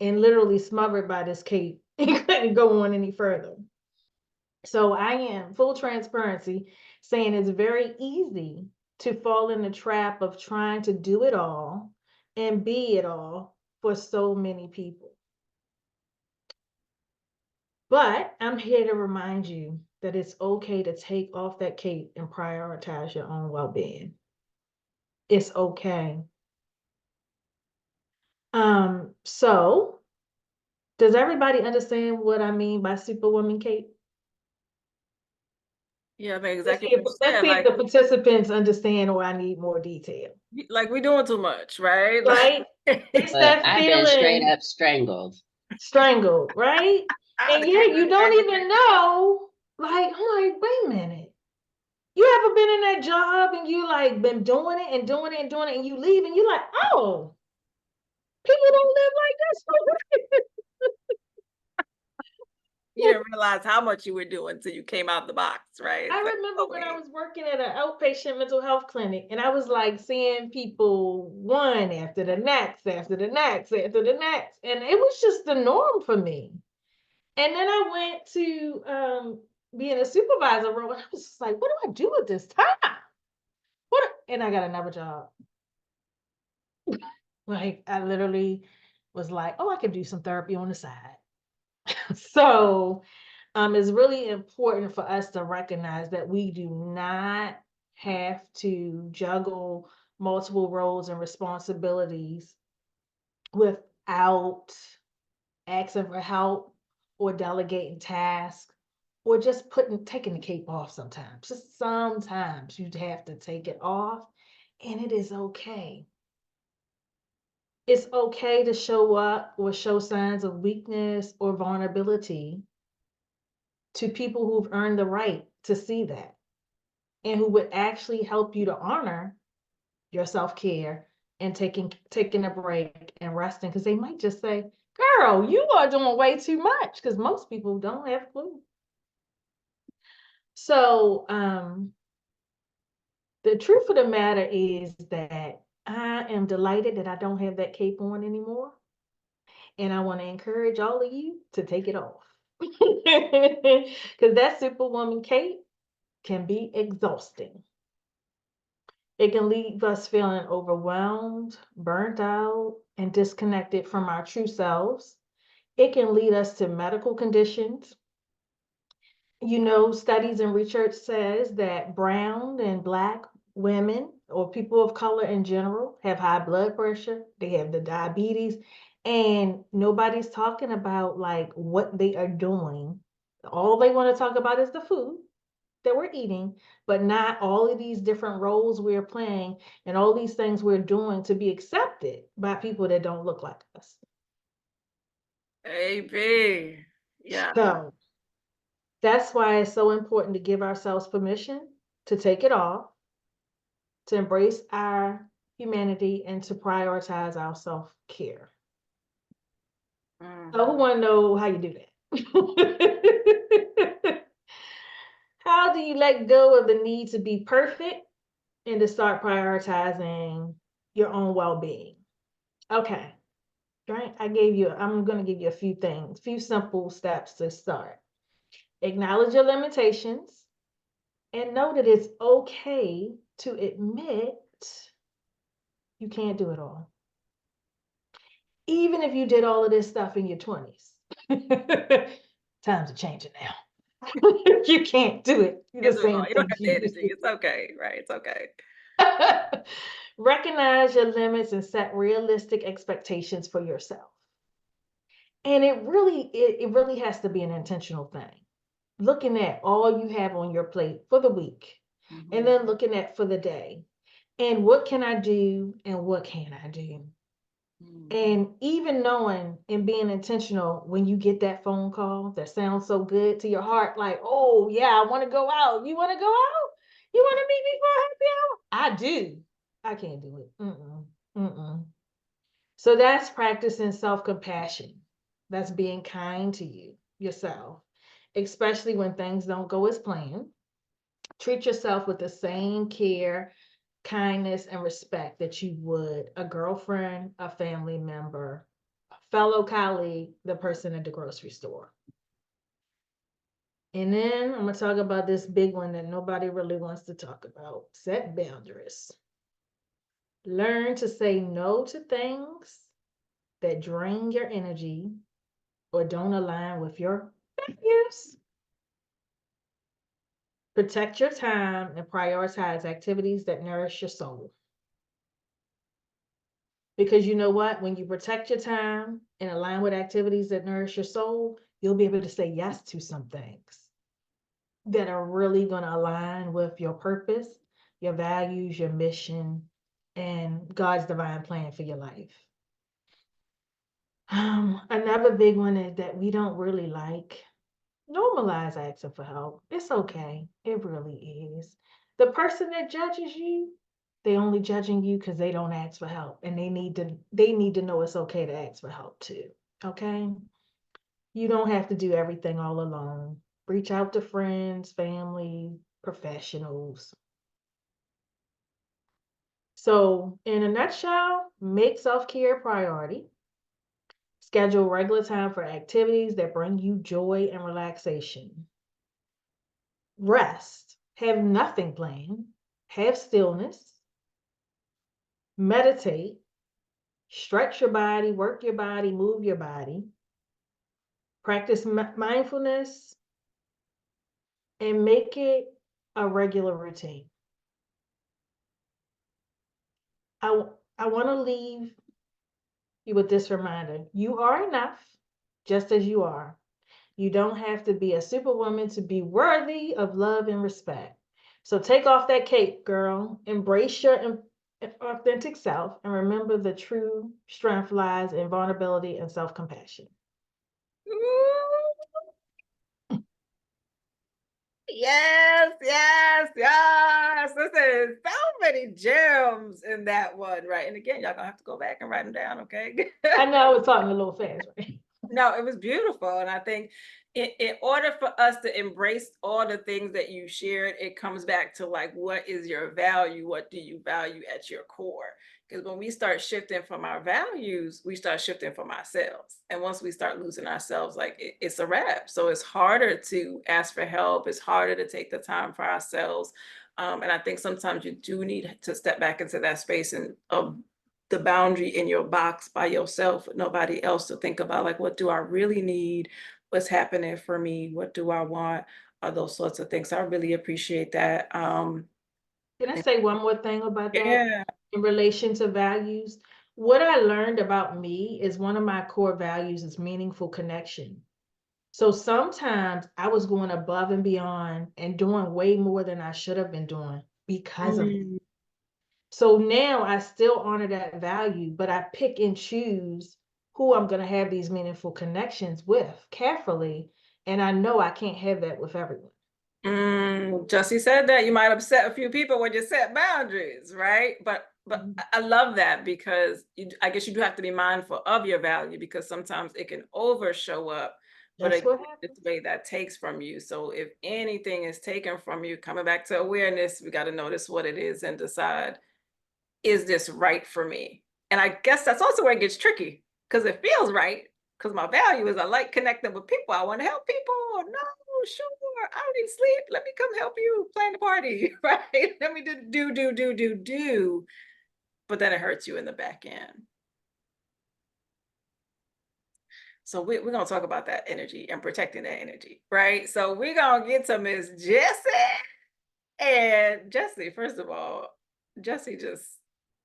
[SPEAKER 2] and literally smothered by this cape and couldn't go on any further. So I am full transparency saying it's very easy to fall in the trap of trying to do it all and be it all for so many people. But I'm here to remind you that it's okay to take off that cape and prioritize your own well-being. It's okay. So does everybody understand what I mean by Superwoman cape?
[SPEAKER 1] Yeah, I mean
[SPEAKER 2] Let's
[SPEAKER 1] exactly
[SPEAKER 2] see,
[SPEAKER 1] what you
[SPEAKER 2] let's
[SPEAKER 1] said.
[SPEAKER 2] see if the participants understand, or I need more detail.
[SPEAKER 1] Like we're doing too much, right?
[SPEAKER 2] Right? It's
[SPEAKER 3] But
[SPEAKER 2] that
[SPEAKER 3] I've been straight
[SPEAKER 2] feeling
[SPEAKER 3] up strangled.
[SPEAKER 2] strangled, right? And yeah, you don't even know. Like, I'm like, wait a minute. You ever been in that job and you like been doing it and doing it and doing it, and you leave and you like, oh, people don't live like this.
[SPEAKER 1] You didn't realize how much you were doing until you came out the box, right? It's
[SPEAKER 2] I
[SPEAKER 1] like,
[SPEAKER 2] remember
[SPEAKER 1] oh,
[SPEAKER 2] when I
[SPEAKER 1] wait.
[SPEAKER 2] was working at an outpatient mental health clinic, and I was like seeing people one after the next, after the next, after the next, and it was just the norm for me. And then I went to being a supervisor role, and I was just like, what do I do with this time? And I got another job. Like I literally was like, oh, I could do some therapy on the side. So it's really important for us to recognize that we do not have to juggle multiple roles and responsibilities without asking for help or delegating tasks or just taking the cape off sometimes. Just sometimes you have to take it off, and it is okay. It's okay to show up or show signs of weakness or vulnerability to people who've earned the right to see that and who would actually help you to honor your self-care and taking a break and resting, because they might just say, girl, you are doing way too much, because most people don't have a clue. So the truth of the matter is that I am delighted that I don't have that cape on anymore. And I want to encourage all of you to take it off. Because that Superwoman cape can be exhausting. It can leave us feeling overwhelmed, burnt out, and disconnected from our true selves. It can lead us to medical conditions. You know, studies and research says that brown and Black women or people of color in general have high blood pressure, they have the diabetes, and nobody's talking about like what they are doing. All they want to talk about is the food that we're eating, but not all of these different roles we're playing and all these things we're doing to be accepted by people that don't look like us.
[SPEAKER 1] AB. Yeah.
[SPEAKER 2] So that's why it's so important to give ourselves permission to take it off, to embrace our humanity, and to prioritize our self-care.
[SPEAKER 1] Mm.
[SPEAKER 2] So who want to know how you do that? How do you let go of the need to be perfect and to start prioritizing your own well-being? Okay, right? I'm going to give you a few things, few simple steps to start. Acknowledge your limitations and know that it's okay to admit you can't do it all. Even if you did all of this stuff in your 20s. Times are changing now. You can't do it. You're the same
[SPEAKER 1] You don't
[SPEAKER 2] thing
[SPEAKER 1] have the energy. It's okay, right? It's okay.
[SPEAKER 2] Recognize your limits and set realistic expectations for yourself. And it really has to be an intentional thing. Looking at all you have on your plate for the week, and then looking at for the day. And what can I do and what can't I do? And even knowing and being intentional when you get that phone call that sounds so good to your heart, like, oh yeah, I want to go out. You want to go out? You want to meet me for a happy hour? I do. I can't do it. So that's practicing self-compassion. That's being kind to yourself, especially when things don't go as planned. Treat yourself with the same care, kindness, and respect that you would a girlfriend, a family member, a fellow colleague, the person at the grocery store. And then I'm going to talk about this big one that nobody really wants to talk about. Set boundaries. Learn to say no to things that drain your energy or don't align with your values. Protect your time and prioritize activities that nourish your soul. Because you know what? When you protect your time and align with activities that nourish your soul, you'll be able to say yes to some things that are really going to align with your purpose, your values, your mission, and God's divine plan for your life. Another big one is that we don't really like. Normalize asking for help. It's okay. It really is. The person that judges you, they only judging you because they don't ask for help, and they need to know it's okay to ask for help too. Okay? You don't have to do everything all alone. Reach out to friends, family, professionals. So, in a nutshell, make self-care a priority. Schedule regular time for activities that bring you joy and relaxation. Rest. Have nothing planned. Have stillness. Meditate. Stretch your body, work your body, move your body. Practice mindfulness and make it a regular routine. I want to leave you with this reminder. You are enough just as you are. You don't have to be a superwoman to be worthy of love and respect. So take off that cape, girl. Embrace your authentic self and remember the true strength lies in vulnerability and self-compassion.
[SPEAKER 1] Yes, yes, yes. Listen, so many gems in that one, right? And again, y'all gonna have to go back and write them down, okay?
[SPEAKER 2] I know I was talking a little fast, right?
[SPEAKER 1] No, it was beautiful. And I think in order for us to embrace all the things that you shared, it comes back to like, what is your value? What do you value at your core? Because when we start shifting from our values, we start shifting from ourselves. And once we start losing ourselves, like it's a wrap. So it's harder to ask for help. It's harder to take the time for ourselves. And I think sometimes you do need to step back into that space and the boundary in your box by yourself with nobody else to think about, like, what do I really need? What's happening for me? What do I want? Those sorts of things. So I really appreciate that.
[SPEAKER 2] Can I say one more thing about that
[SPEAKER 1] Yeah.
[SPEAKER 2] in relation to values? What I learned about me is one of my core values is meaningful connection. So sometimes I was going above and beyond and doing way more than I should have been doing because of it. So now I still honor that value, but I pick and choose who I'm going to have these meaningful connections with carefully. And I know I can't have that with everyone.
[SPEAKER 1] Jussie said that you might upset a few people when you set boundaries, right? But But I love that, because I guess you do have to be mindful of your value, because sometimes it can over show up, but
[SPEAKER 2] That's what
[SPEAKER 1] it's
[SPEAKER 2] happens.
[SPEAKER 1] the way that takes from you. So if anything is taken from you, coming back to awareness, we got to notice what it is and decide, is this right for me? And I guess that's also where it gets tricky, because it feels right, because my value is I like connecting with people. I want to help people. No, sure. I don't need sleep. Let me come help you plan the party, right? Let me do. But then it hurts you in the back end. So we're going to talk about that energy and protecting that energy, right? So we're going to get to Miss Jessie. And Jessie, first of all, Jessie just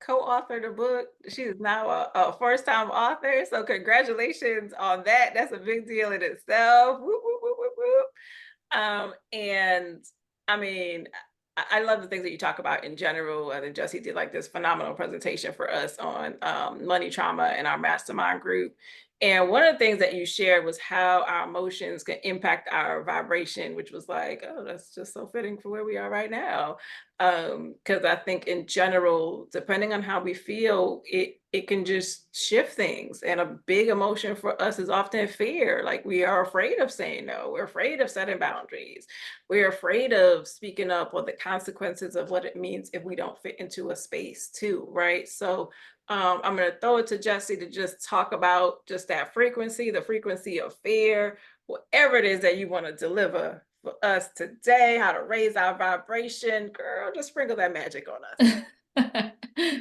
[SPEAKER 1] co-authored a book. She is now a first-time author. So congratulations on that. That's a big deal in itself. Whoop, whoop, whoop, whoop, whoop. And I mean, I love the things that you talk about in general. I think Jessie did like this phenomenal presentation for us on money trauma in our mastermind group. And one of the things that you shared was how our emotions can impact our vibration, which was like, oh, that's just so fitting for where we are right now. Because I think in general, depending on how we feel, it can just shift things. And a big emotion for us is often fear. Like, we are afraid of saying no. We're afraid of setting boundaries. We're afraid of speaking up, or the consequences of what it means if we don't fit into a space too, right? So I'm going to throw it to Jessie to just talk about just that frequency, the frequency of fear, whatever it is that you want to deliver for us today, how to raise our vibration. Girl, just sprinkle that magic on us.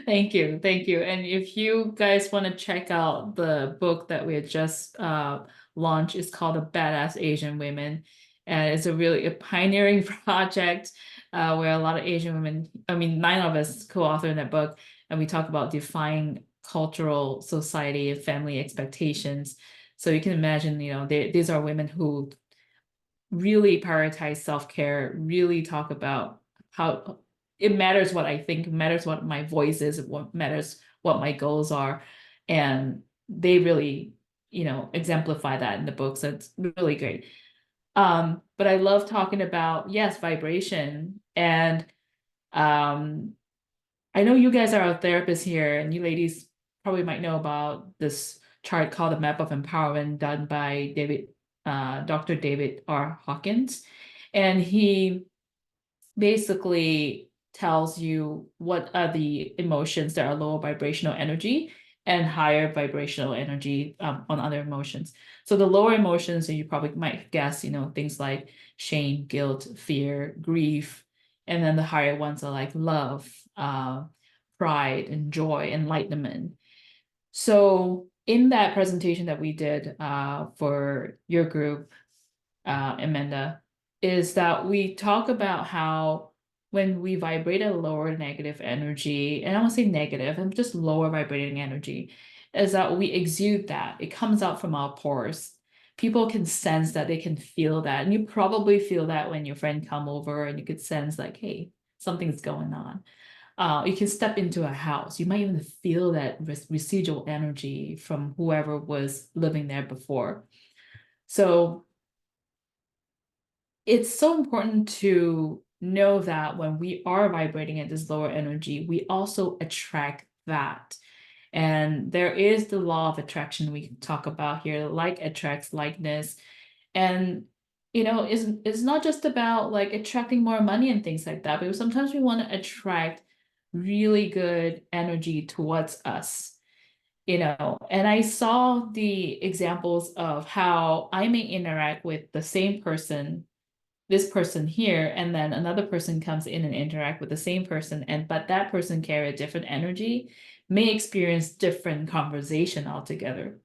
[SPEAKER 5] Thank you. And if you guys want to check out the book that we had just launched, it's called The Badass Asian Women. And it's a pioneering project where a lot of Asian women, 9 of us co-authored that book, and we talk about defying cultural, society, and family expectations. So you can imagine, these are women who really prioritize self-care, really talk about how it matters what I think, matters what my voice is, what matters what my goals are. And they really, exemplify that in the book. So it's really great. But I love talking about, yes, vibration. And I know you guys are a therapist here, and you ladies probably might know about this chart called the Map of Empowerment, done by Dr. David R. Hawkins. And he basically tells you what are the emotions that are lower vibrational energy and higher vibrational energy on other emotions. So the lower emotions, and you probably might guess, things like shame, guilt, fear, grief. And then the higher ones are like love, pride, and joy, enlightenment. So in that presentation that we did for your group, Amanda, is that we talk about how when we vibrate a lower negative energy, and I don't say negative, I'm just lower vibrating energy, is that we exude that. It comes out from our pores. People can sense that, they can feel that. And you probably feel that when your friend come over and you could sense like, hey, something's going on. You can step into a house. You might even feel that residual energy from whoever was living there before. So it's so important to know that when we are vibrating at this lower energy, we also attract that. And there is the law of attraction we talk about here, like attracts likeness. And it's not just about like attracting more money and things like that, but sometimes we want to attract really good energy towards us. And I saw the examples of how I may interact with the same person, this person here, and then another person comes in and interact with the same person, but that person carry a different energy, may experience different conversation altogether.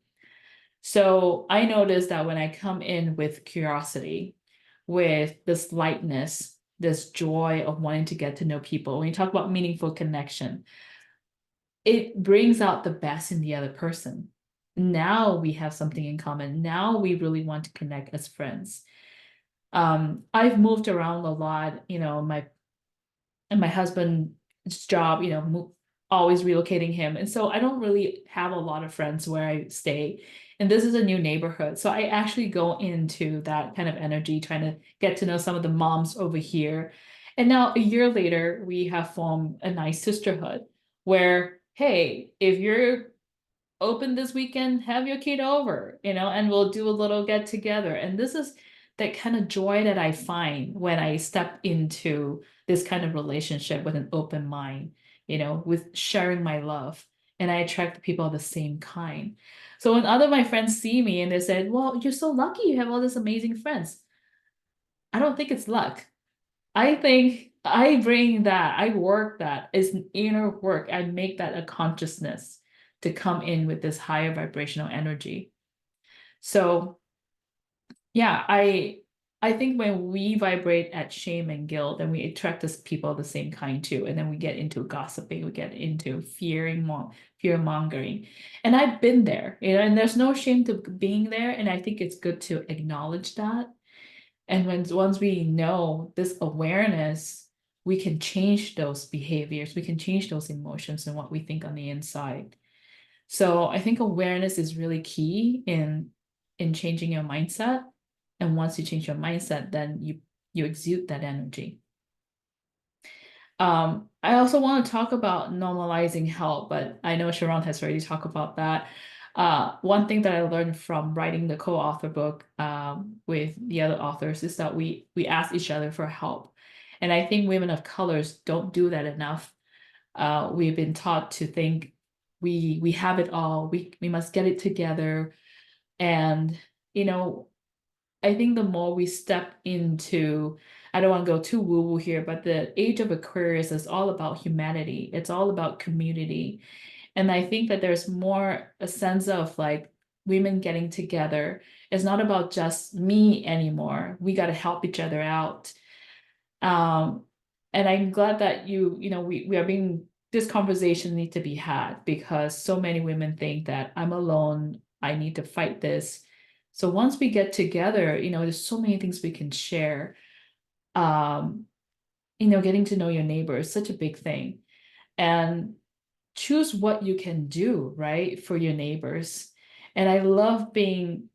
[SPEAKER 5] So I noticed that when I come in with curiosity, with this lightness, this joy of wanting to get to know people, when you talk about meaningful connection, it brings out the best in the other person. Now we have something in common. Now we really want to connect as friends. I've moved around a lot, my husband's job, always relocating him. And so I don't really have a lot of friends where I stay. And this is a new neighborhood. So I actually go into that kind of energy, trying to get to know some of the moms over here. And now a year later, we have formed a nice sisterhood where, hey, if you're open this weekend, have your kid over, and we'll do a little get together. And this is that kind of joy that I find when I step into this kind of relationship with an open mind, with sharing my love. And I attract people of the same kind. So when other my friends see me and they said, well, you're so lucky you have all these amazing friends. I don't think it's luck. I think I bring that, I work that, it's an inner work. I make that a consciousness to come in with this higher vibrational energy. So yeah, I think when we vibrate at shame and guilt, then we attract this people of the same kind too. And then we get into gossiping, we get into fear mongering. And I've been there, and there's no shame to being there. And I think it's good to acknowledge that. And once we know this awareness, we can change those behaviors, we can change those emotions and what we think on the inside. So I think awareness is really key in changing your mindset. And once you change your mindset, then you exude that energy. I also want to talk about normalizing help, but I know Sharon has already talked about that. One thing that I learned from writing the co-author book with the other authors is that we ask each other for help. And I think women of colors don't do that enough. We've been taught to think we have it all, we must get it together. And, I think the more we step into, I don't want to go too woo-woo here, but the age of Aquarius is all about humanity. It's all about community. And I think that there's more a sense of like women getting together. It's not about just me anymore. We got to help each other out. And I'm glad that we are being, this conversation needs to be had because so many women think that I'm alone, I need to fight this. So once we get together, there's so many things we can share. Getting to know your neighbor is such a big thing. And choose what you can do, right, for your neighbors. And I love doing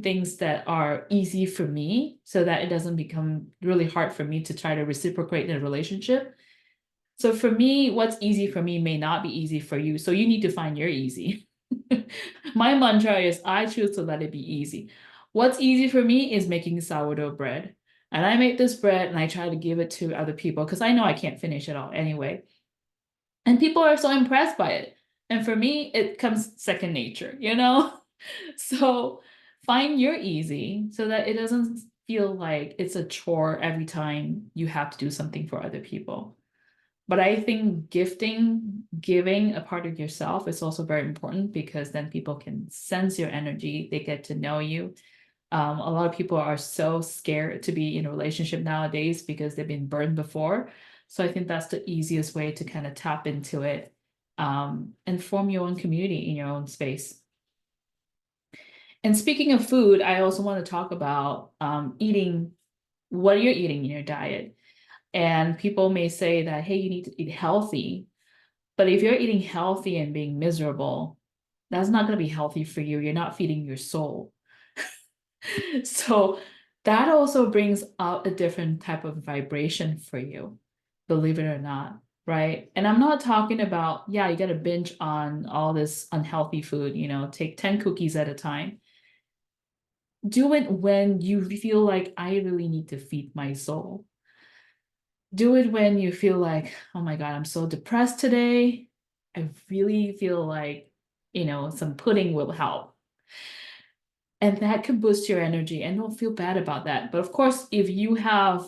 [SPEAKER 5] things that are easy for me so that it doesn't become really hard for me to try to reciprocate in a relationship. So for me, what's easy for me may not be easy for you. So you need to find your easy. My mantra is I choose to let it be easy. What's easy for me is making sourdough bread. And I make this bread and I try to give it to other people because I know I can't finish it all anyway. And people are so impressed by it. And for me, it comes second nature, So find your easy so that it doesn't feel like it's a chore every time you have to do something for other people. But I think giving a part of yourself is also very important because then people can sense your energy. They get to know you. A lot of people are so scared to be in a relationship nowadays because they've been burned before. So I think that's the easiest way to kind of tap into it and form your own community in your own space. And speaking of food, I also want to talk about eating, what you're eating in your diet. And people may say that, hey, you need to eat healthy. But if you're eating healthy and being miserable, that's not going to be healthy for you. You're not feeding your soul. So that also brings out a different type of vibration for you, believe it or not, right? And I'm not talking about, yeah, you got to binge on all this unhealthy food, take 10 cookies at a time. Do it when you feel like I really need to feed my soul. Do it when you feel like, oh my God, I'm so depressed today. I really feel like, some pudding will help. And that can boost your energy and don't feel bad about that. But of course, if you have,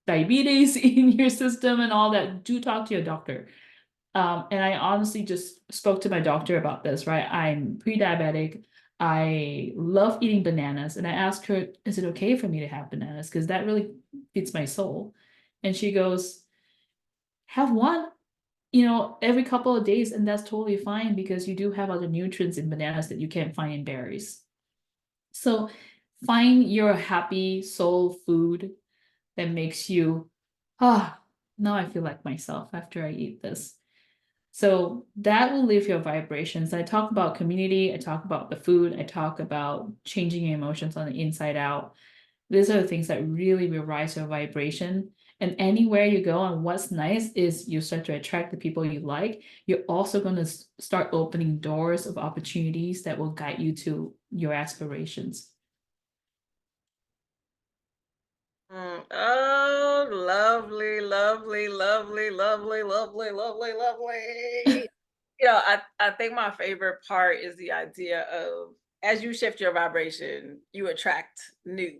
[SPEAKER 5] diabetes in your system and all that, do talk to your doctor. And I honestly just spoke to my doctor about this, right? I'm pre-diabetic. I love eating bananas. And I asked her, is it okay for me to have bananas? Because that really feeds my soul. And she goes, have one, every couple of days. And that's totally fine because you do have other nutrients in bananas that you can't find in berries. So find your happy soul food that makes you, now I feel like myself after I eat this. So that will lift your vibrations. I talk about community, I talk about the food, I talk about changing your emotions on the inside out. These are the things that really will rise your vibration. And anywhere you go, and what's nice is you start to attract the people you like. You're also going to start opening doors of opportunities that will guide you to your aspirations.
[SPEAKER 1] Oh, lovely, lovely, lovely, lovely, lovely, lovely, lovely. I think my favorite part is the idea of as you shift your vibration, you attract new,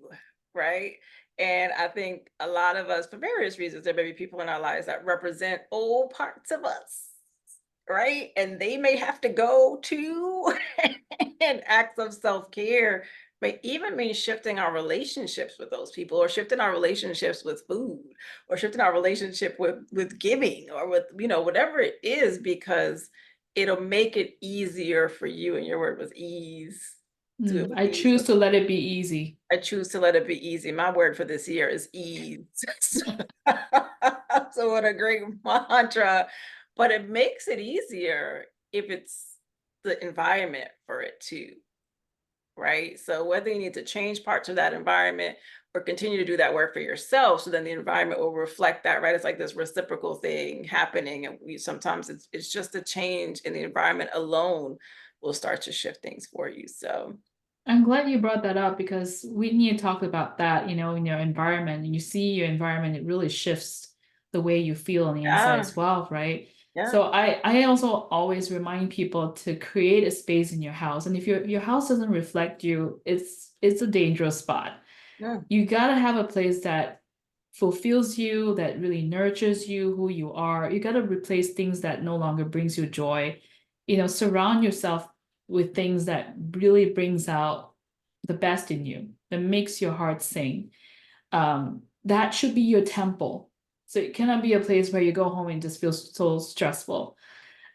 [SPEAKER 1] right? And I think a lot of us, for various reasons, there may be people in our lives that represent old parts of us, right? And they may have to go to and acts of self-care may even mean shifting our relationships with those people, or shifting our relationships with food, or shifting our relationship with giving, or with whatever it is, because it'll make it easier for you. And your word was ease.
[SPEAKER 5] I choose to let it be easy.
[SPEAKER 1] I choose to let it be easy. My word for this year is ease. So what a great mantra. But it makes it easier if it's the environment for it too, right? So whether you need to change parts of that environment or continue to do that work for yourself, so then the environment will reflect that, right? It's like this reciprocal thing happening. And sometimes it's just a change in the environment alone will start to shift things for you. So
[SPEAKER 5] I'm glad you brought that up, because we need to talk about that, in your environment, and you see your environment, it really shifts the way you feel on the inside
[SPEAKER 1] yeah,
[SPEAKER 5] as well, right?
[SPEAKER 1] yeah.
[SPEAKER 5] So I also always remind people to create a space in your house. And if your house doesn't reflect you, it's a dangerous spot.
[SPEAKER 1] Yeah.
[SPEAKER 5] You gotta have a place that fulfills you, that really nurtures you, who you are. You gotta replace things that no longer brings you joy. Surround yourself with things that really brings out the best in you, that makes your heart sing. That should be your temple. So it cannot be a place where you go home and just feel so stressful.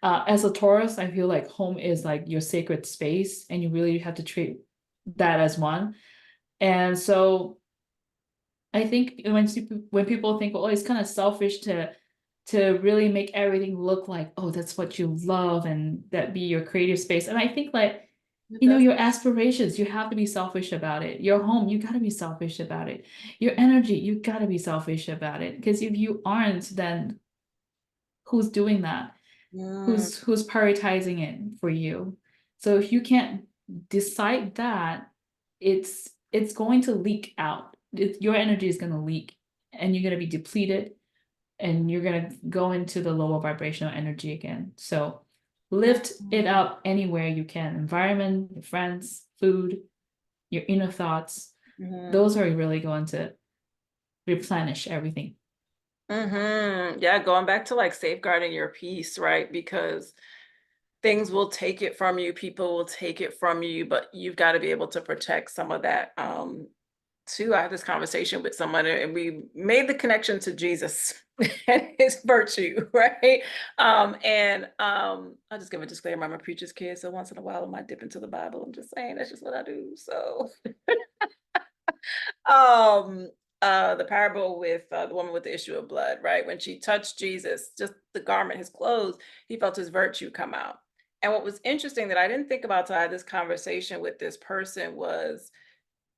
[SPEAKER 5] As a Taurus, I feel like home is like your sacred space, and you really have to treat that as one. And so I think when people think, oh, it's kind of selfish to really make everything look like, oh, that's what you love, and that be your creative space. And I think like, your aspirations, you have to be selfish about it. Your home, you got to be selfish about it. Your energy, you got to be selfish about it. Because if you aren't, then who's doing that? Who's prioritizing it for you? So if you can't decide that, it's going to leak out. Your energy is going to leak, and you're going to be depleted, and you're going to go into the lower vibrational energy again. So lift it up anywhere you can. Environment, your friends, food, your inner thoughts. Those are really going to replenish everything.
[SPEAKER 1] Yeah, going back to like safeguarding your peace, right? Because things will take it from you, people will take it from you, but you've got to be able to protect some of that too. I had this conversation with someone, and we made the connection to Jesus and his virtue, right? I'll just give a disclaimer, I'm a preacher's kid, so once in a while I might dip into the Bible. I'm just saying that's just what I do. So the parable with the woman with the issue of blood, right? When she touched Jesus, just the garment, his clothes, he felt his virtue come out. And what was interesting that I didn't think about till I had this conversation with this person was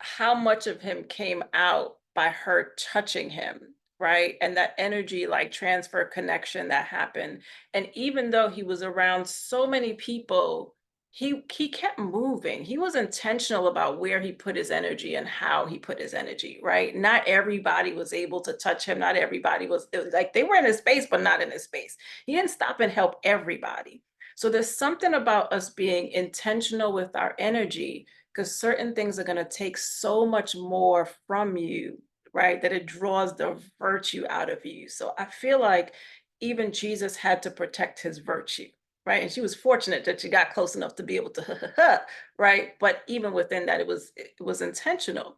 [SPEAKER 1] how much of him came out by her touching him, right? And that energy, like transfer connection that happened. And even though he was around so many people, he kept moving. He was intentional about where he put his energy and how he put his energy, right? Not everybody was able to touch him. Not everybody was, it was like they were in his space, but not in his space. He didn't stop and help everybody. So there's something about us being intentional with our energy, because certain things are going to take so much more from you, right? That it draws the virtue out of you. So I feel like even Jesus had to protect his virtue, right? And she was fortunate that she got close enough to be able to, right? But even within that, it was intentional.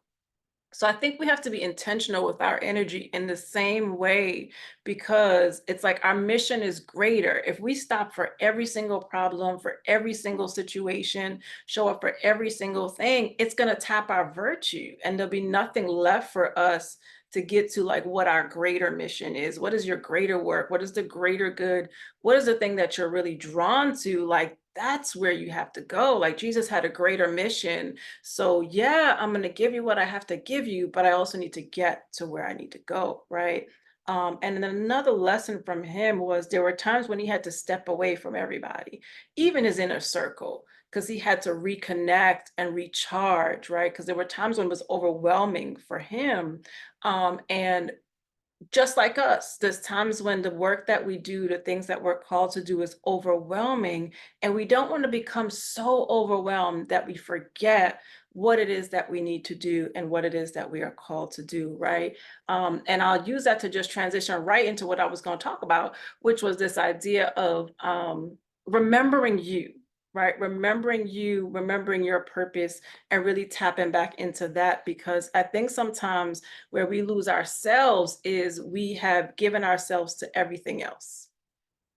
[SPEAKER 1] So I think we have to be intentional with our energy in the same way, because it's like our mission is greater. If we stop for every single problem, for every single situation, show up for every single thing, it's going to tap our virtue, and there'll be nothing left for us to get to like what our greater mission is. What is your greater work? What is the greater good? What is the thing that you're really drawn to? Like that's where you have to go. Like Jesus had a greater mission. So yeah, I'm going to give you what I have to give you, but I also need to get to where I need to go, right? And then another lesson from him was there were times when he had to step away from everybody, even his inner circle, because he had to reconnect and recharge, right? Because there were times when it was overwhelming for him. And just like us, there's times when the work that we do, the things that we're called to do is overwhelming, and we don't want to become so overwhelmed that we forget what it is that we need to do and what it is that we are called to do, right? And I'll use that to just transition right into what I was going to talk about, which was this idea of remembering you, right? Remembering you, remembering your purpose, and really tapping back into that, because I think sometimes where we lose ourselves is we have given ourselves to everything else.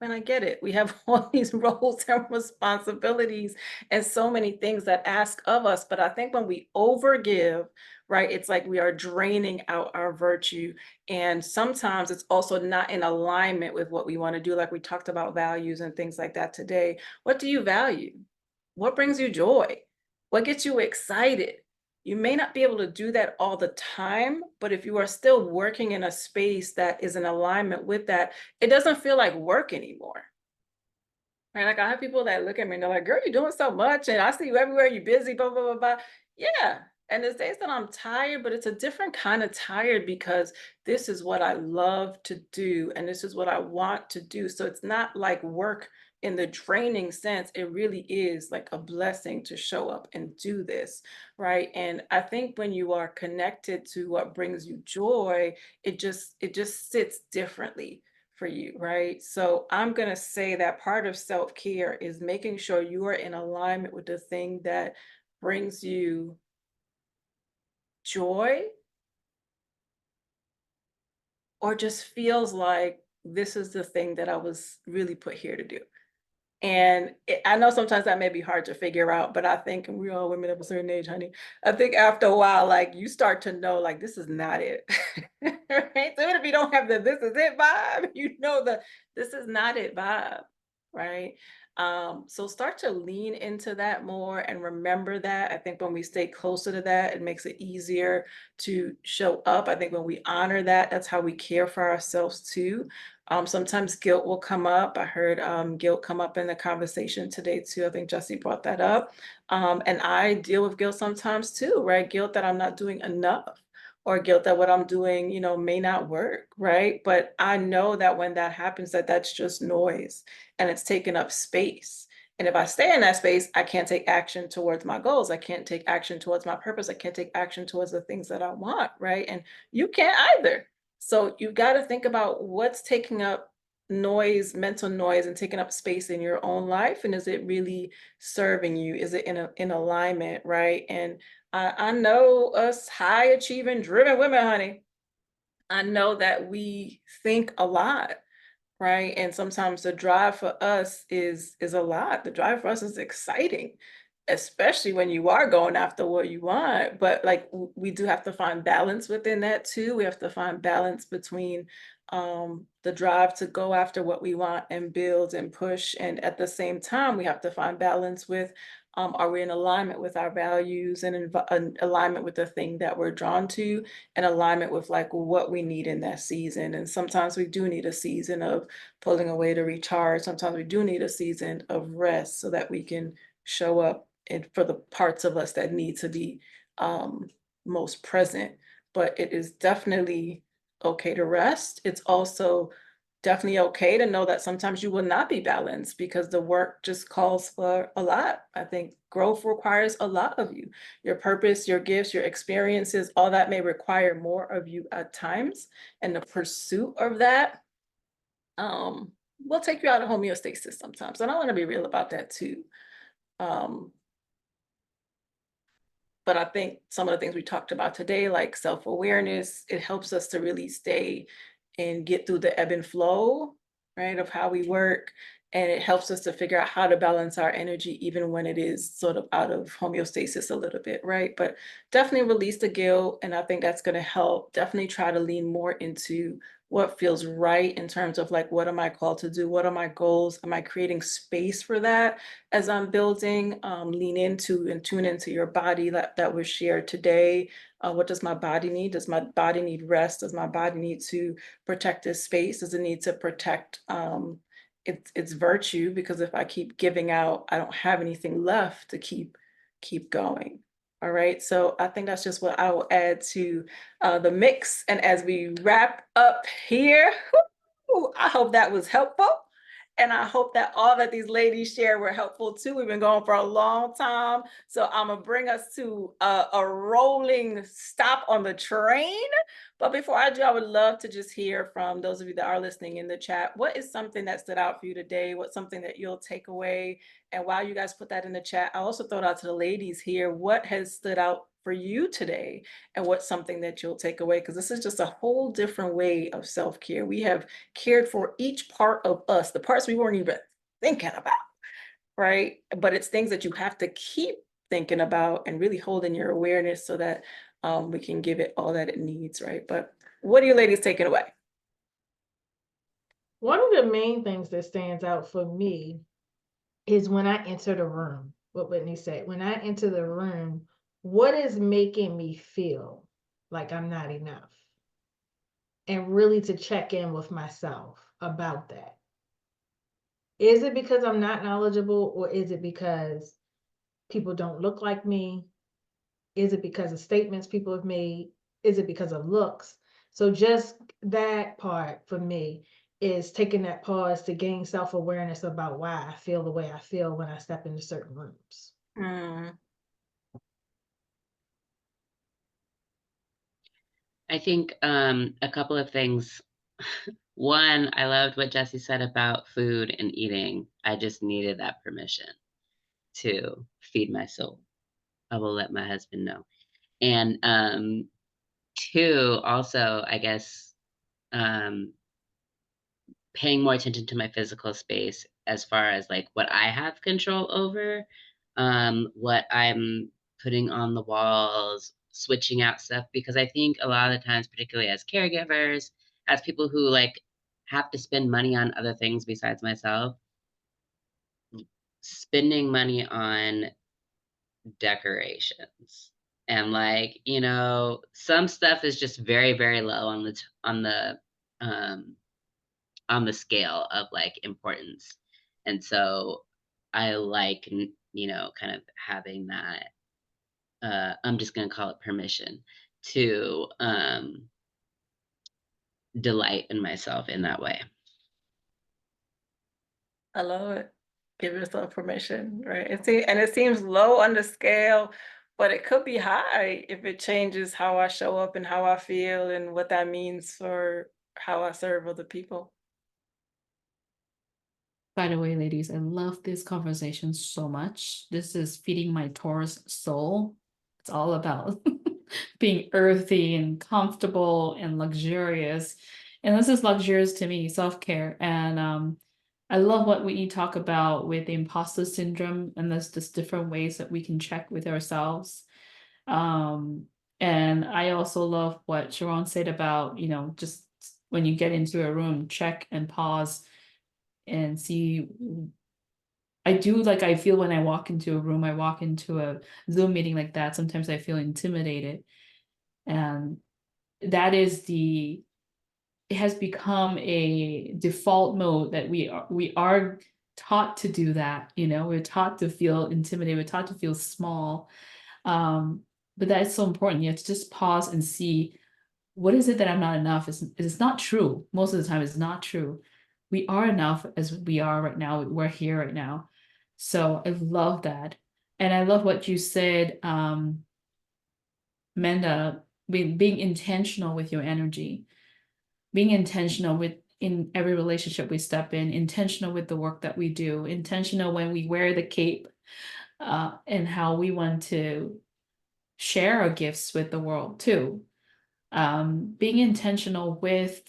[SPEAKER 1] And I get it. We have all these roles and responsibilities and so many things that ask of us. But I think when we overgive, right, it's like we are draining out our virtue. And sometimes it's also not in alignment with what we want to do. Like we talked about values and things like that today. What do you value? What brings you joy? What gets you excited? You may not be able to do that all the time, but if you are still working in a space that is in alignment with that, it doesn't feel like work anymore. Right? Like I have people that look at me and they're like, girl, you're doing so much. And I see you everywhere, you're busy, blah, blah, blah, blah. Yeah. And there's days that I'm tired, but it's a different kind of tired because this is what I love to do. And this is what I want to do. So it's not like work in the draining sense. It really is like a blessing to show up and do this. Right. And I think when you are connected to what brings you joy, it just sits differently for you, right? So I'm going to say that part of self-care is making sure you are in alignment with the thing that brings you joy or just feels like this is the thing that I was really put here to do. And I know sometimes that may be hard to figure out, but I think, and we're all women of a certain age, honey, I think after a while, like you start to know, like, this is not it. Right? So even if you don't have the this is it vibe, you know the this is not it vibe, right? So start to lean into that more and remember that. I think when we stay closer to that, it makes it easier to show up. I think when we honor that, that's how we care for ourselves too. Sometimes guilt will come up. I heard guilt come up in the conversation today too. I think Jesse brought that up. And I deal with guilt sometimes too, right? Guilt that I'm not doing enough or guilt that what I'm doing, may not work, right? But I know that when that happens, that that's just noise and it's taking up space. And if I stay in that space, I can't take action towards my goals. I can't take action towards my purpose. I can't take action towards the things that I want, right? And you can't either. So you've got to think about what's taking up noise, mental noise, and taking up space in your own life. And is it really serving you? Is it in alignment, right? And I know us high achieving, driven women, honey. I know that we think a lot, right? And sometimes the drive for us is a lot. The drive for us is exciting, especially when you are going after what you want. But like we do have to find balance within that too. We have to find balance between the drive to go after what we want and build and push. And at the same time, we have to find balance with are we in alignment with our values and in alignment with the thing that we're drawn to and alignment with like what we need in that season. And sometimes we do need a season of pulling away to recharge. Sometimes we do need a season of rest so that we can show up and for the parts of us that need to be most present. But it is definitely okay to rest. It's also definitely okay to know that sometimes you will not be balanced because the work just calls for a lot. I think growth requires a lot of you. Your purpose, your gifts, your experiences, all that may require more of you at times. And the pursuit of that will take you out of homeostasis sometimes. And I want to be real about that too. But I think some of the things we talked about today, like self-awareness, it helps us to really stay and get through the ebb and flow, right, of how we work and it helps us to figure out how to balance our energy even when it is sort of out of homeostasis a little bit, right? But definitely release the guilt, and I think that's going to help. Definitely try to lean more into what feels right in terms of like, what am I called to do? What are my goals? Am I creating space for that as I'm building? Lean into and tune into your body that was shared today. What does my body need? Does my body need rest? Does my body need to protect this space? Does it need to protect its virtue? Because if I keep giving out, I don't have anything left to keep going. All right, so I think that's just what I will add to the mix. And as we wrap up here, I hope that was helpful. And I hope that all that these ladies share were helpful too. We've been going for a long time. So I'm gonna bring us to a rolling stop on the train. But before I do, I would love to just hear from those of you that are listening in the chat. What is something that stood out for you today? What's something that you'll take away? And while you guys put that in the chat, I also throw it out to the ladies here. What has stood out for you today? And what's something that you'll take away? Because this is just a whole different way of self-care. We have cared for each part of us, the parts we weren't even thinking about, right? But it's things that you have to keep thinking about and really hold in your awareness so that we can give it all that it needs, right? But what are you ladies taking away?
[SPEAKER 2] One of the main things that stands out for me is when I enter the room, what Whitney said, when I enter the room, what is making me feel like I'm not enough? And really to check in with myself about that. Is it because I'm not knowledgeable, or is it because people don't look like me? Is it because of statements people have made? Is it because of looks? So just that part for me is taking that pause to gain self-awareness about why I feel the way I feel when I step into certain rooms.
[SPEAKER 3] I think a couple of things. One, I loved what Jesse said about food and eating. I just needed that permission to feed my soul. I will let my husband know. And two, also, I guess, paying more attention to my physical space as far as like what I have control over, what I'm putting on the walls, switching out stuff, because I think a lot of the times, particularly as caregivers, as people who like have to spend money on other things besides myself, spending money on decorations and like, you know, some stuff is just very, very low on the scale of like importance. And so I like, you know, kind of having that, I'm just going to call it permission to delight in myself in that way.
[SPEAKER 1] I love it. Give yourself permission, right? And it seems low on the scale, but it could be high if it changes how I show up and how I feel and what that means for how I serve other people.
[SPEAKER 5] By the way, ladies, I love this conversation so much. This is feeding my Taurus soul. It's all about being earthy and comfortable and luxurious. And this is luxurious to me, self-care. And I love what we talk about with the imposter syndrome, and there's just different ways that we can check with ourselves. And I also love what Sharon said about, you know, just when you get into a room, check and pause and see. I feel when I walk into a room, I walk into a Zoom meeting like that, sometimes I feel intimidated. And that is it has become a default mode that we are taught to do that, you know, we're taught to feel intimidated, we're taught to feel small. But that's so important. You have to just pause and see, what is it that I'm not enough? It's not true. Most of the time it's not true. We are enough as we are right now. We're here right now. So I love that. And I love what you said, Menda, being intentional with your energy, being intentional in every relationship we step in, intentional with the work that we do, intentional when we wear the cape, and how we want to share our gifts with the world too. Being intentional with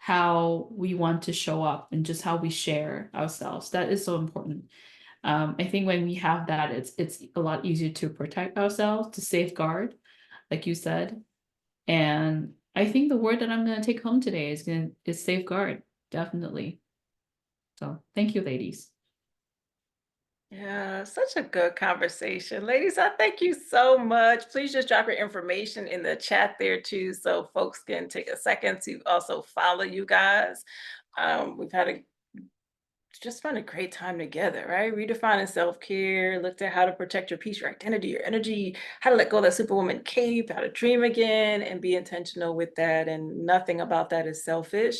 [SPEAKER 5] how we want to show up and just how we share ourselves. That is so important. I think when we have that, it's a lot easier to protect ourselves, to safeguard, like you said. And I think the word that I'm going to take home today is safeguard, definitely. So thank you, ladies.
[SPEAKER 1] Yeah, such a good conversation. Ladies, I thank you so much. Please just drop your information in the chat there too, so folks can take a second to also follow you guys. We've had just spent a great time together, right? Redefining self-care, looked at how to protect your peace, your identity, your energy, how to let go of that superwoman cape, how to dream again and be intentional with that. And nothing about that is selfish.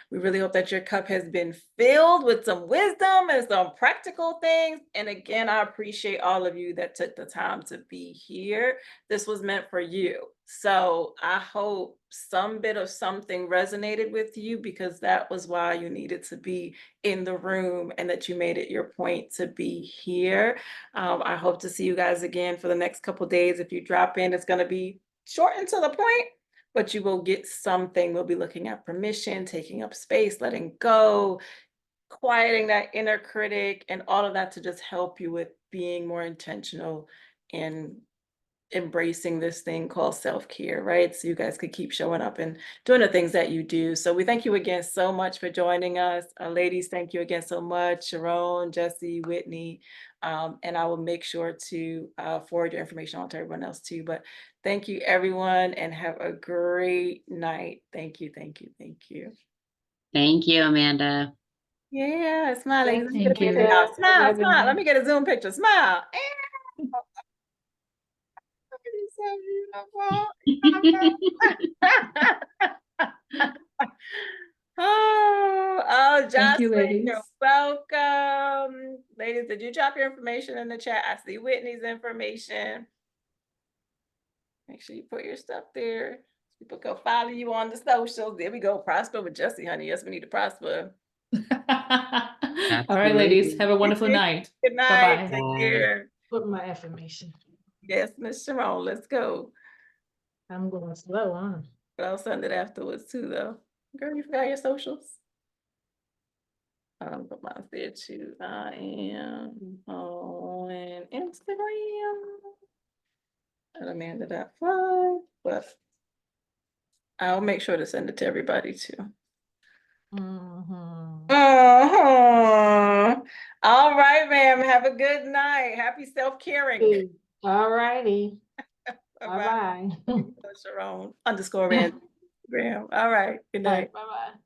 [SPEAKER 1] We really hope that your cup has been filled with some wisdom and some practical things. And again, I appreciate all of you that took the time to be here. This was meant for you. So I hope some bit of something resonated with you, because that was why you needed to be in the room and that you made it your point to be here. I hope to see you guys again for the next couple of days. If you drop in, it's going to be short and to the point, but you will get something. We'll be looking at permission, taking up space, letting go, quieting that inner critic, and all of that to just help you with being more intentional and embracing this thing called self-care, right? So you guys could keep showing up and doing the things that you do. So we thank you again so much for joining us. Ladies, thank you again so much. Sharon, Jesse, Whitney, and I will make sure to forward your information on to everyone else too. But thank you everyone and have a great night. Thank you, thank you, thank you.
[SPEAKER 3] Thank you, Amanda.
[SPEAKER 1] Yeah, smile. Ladies. Let me
[SPEAKER 5] Thank
[SPEAKER 1] get a
[SPEAKER 5] you.
[SPEAKER 1] picture, y'all.
[SPEAKER 2] For
[SPEAKER 1] Smile,
[SPEAKER 2] having
[SPEAKER 1] smile.
[SPEAKER 2] me.
[SPEAKER 1] Let me get a Zoom picture. Smile. So beautiful. Oh,
[SPEAKER 5] Thank you,
[SPEAKER 1] Jocelyn, you're
[SPEAKER 5] ladies.
[SPEAKER 1] welcome. Ladies, did you drop your information in the chat? I see Whitney's information. Make sure you put your stuff there. People go follow you on the socials. There we go. Prosper with Jesse, honey. Yes, we need to prosper.
[SPEAKER 5] All right, ladies,
[SPEAKER 3] Absolutely.
[SPEAKER 5] have a wonderful night.
[SPEAKER 1] Good night.
[SPEAKER 5] Bye-bye.
[SPEAKER 1] Take
[SPEAKER 3] Bye.
[SPEAKER 1] care.
[SPEAKER 2] Put my affirmation.
[SPEAKER 1] Yes, Miss Sharon, let's go.
[SPEAKER 2] I'm going slow, huh?
[SPEAKER 1] But I'll send it afterwards too, though. Girl, you forgot your socials? Put mine there too. I am on Instagram at Amanda.5, but I'll make sure to send it to everybody too.
[SPEAKER 2] Mm-hmm.
[SPEAKER 1] All right, ma'am. Have a good night. Happy self-caring.
[SPEAKER 2] All righty.
[SPEAKER 1] Bye-bye.
[SPEAKER 2] Bye-bye.
[SPEAKER 1] Sharon _ Instagram. All right. Good night.
[SPEAKER 2] Bye-bye.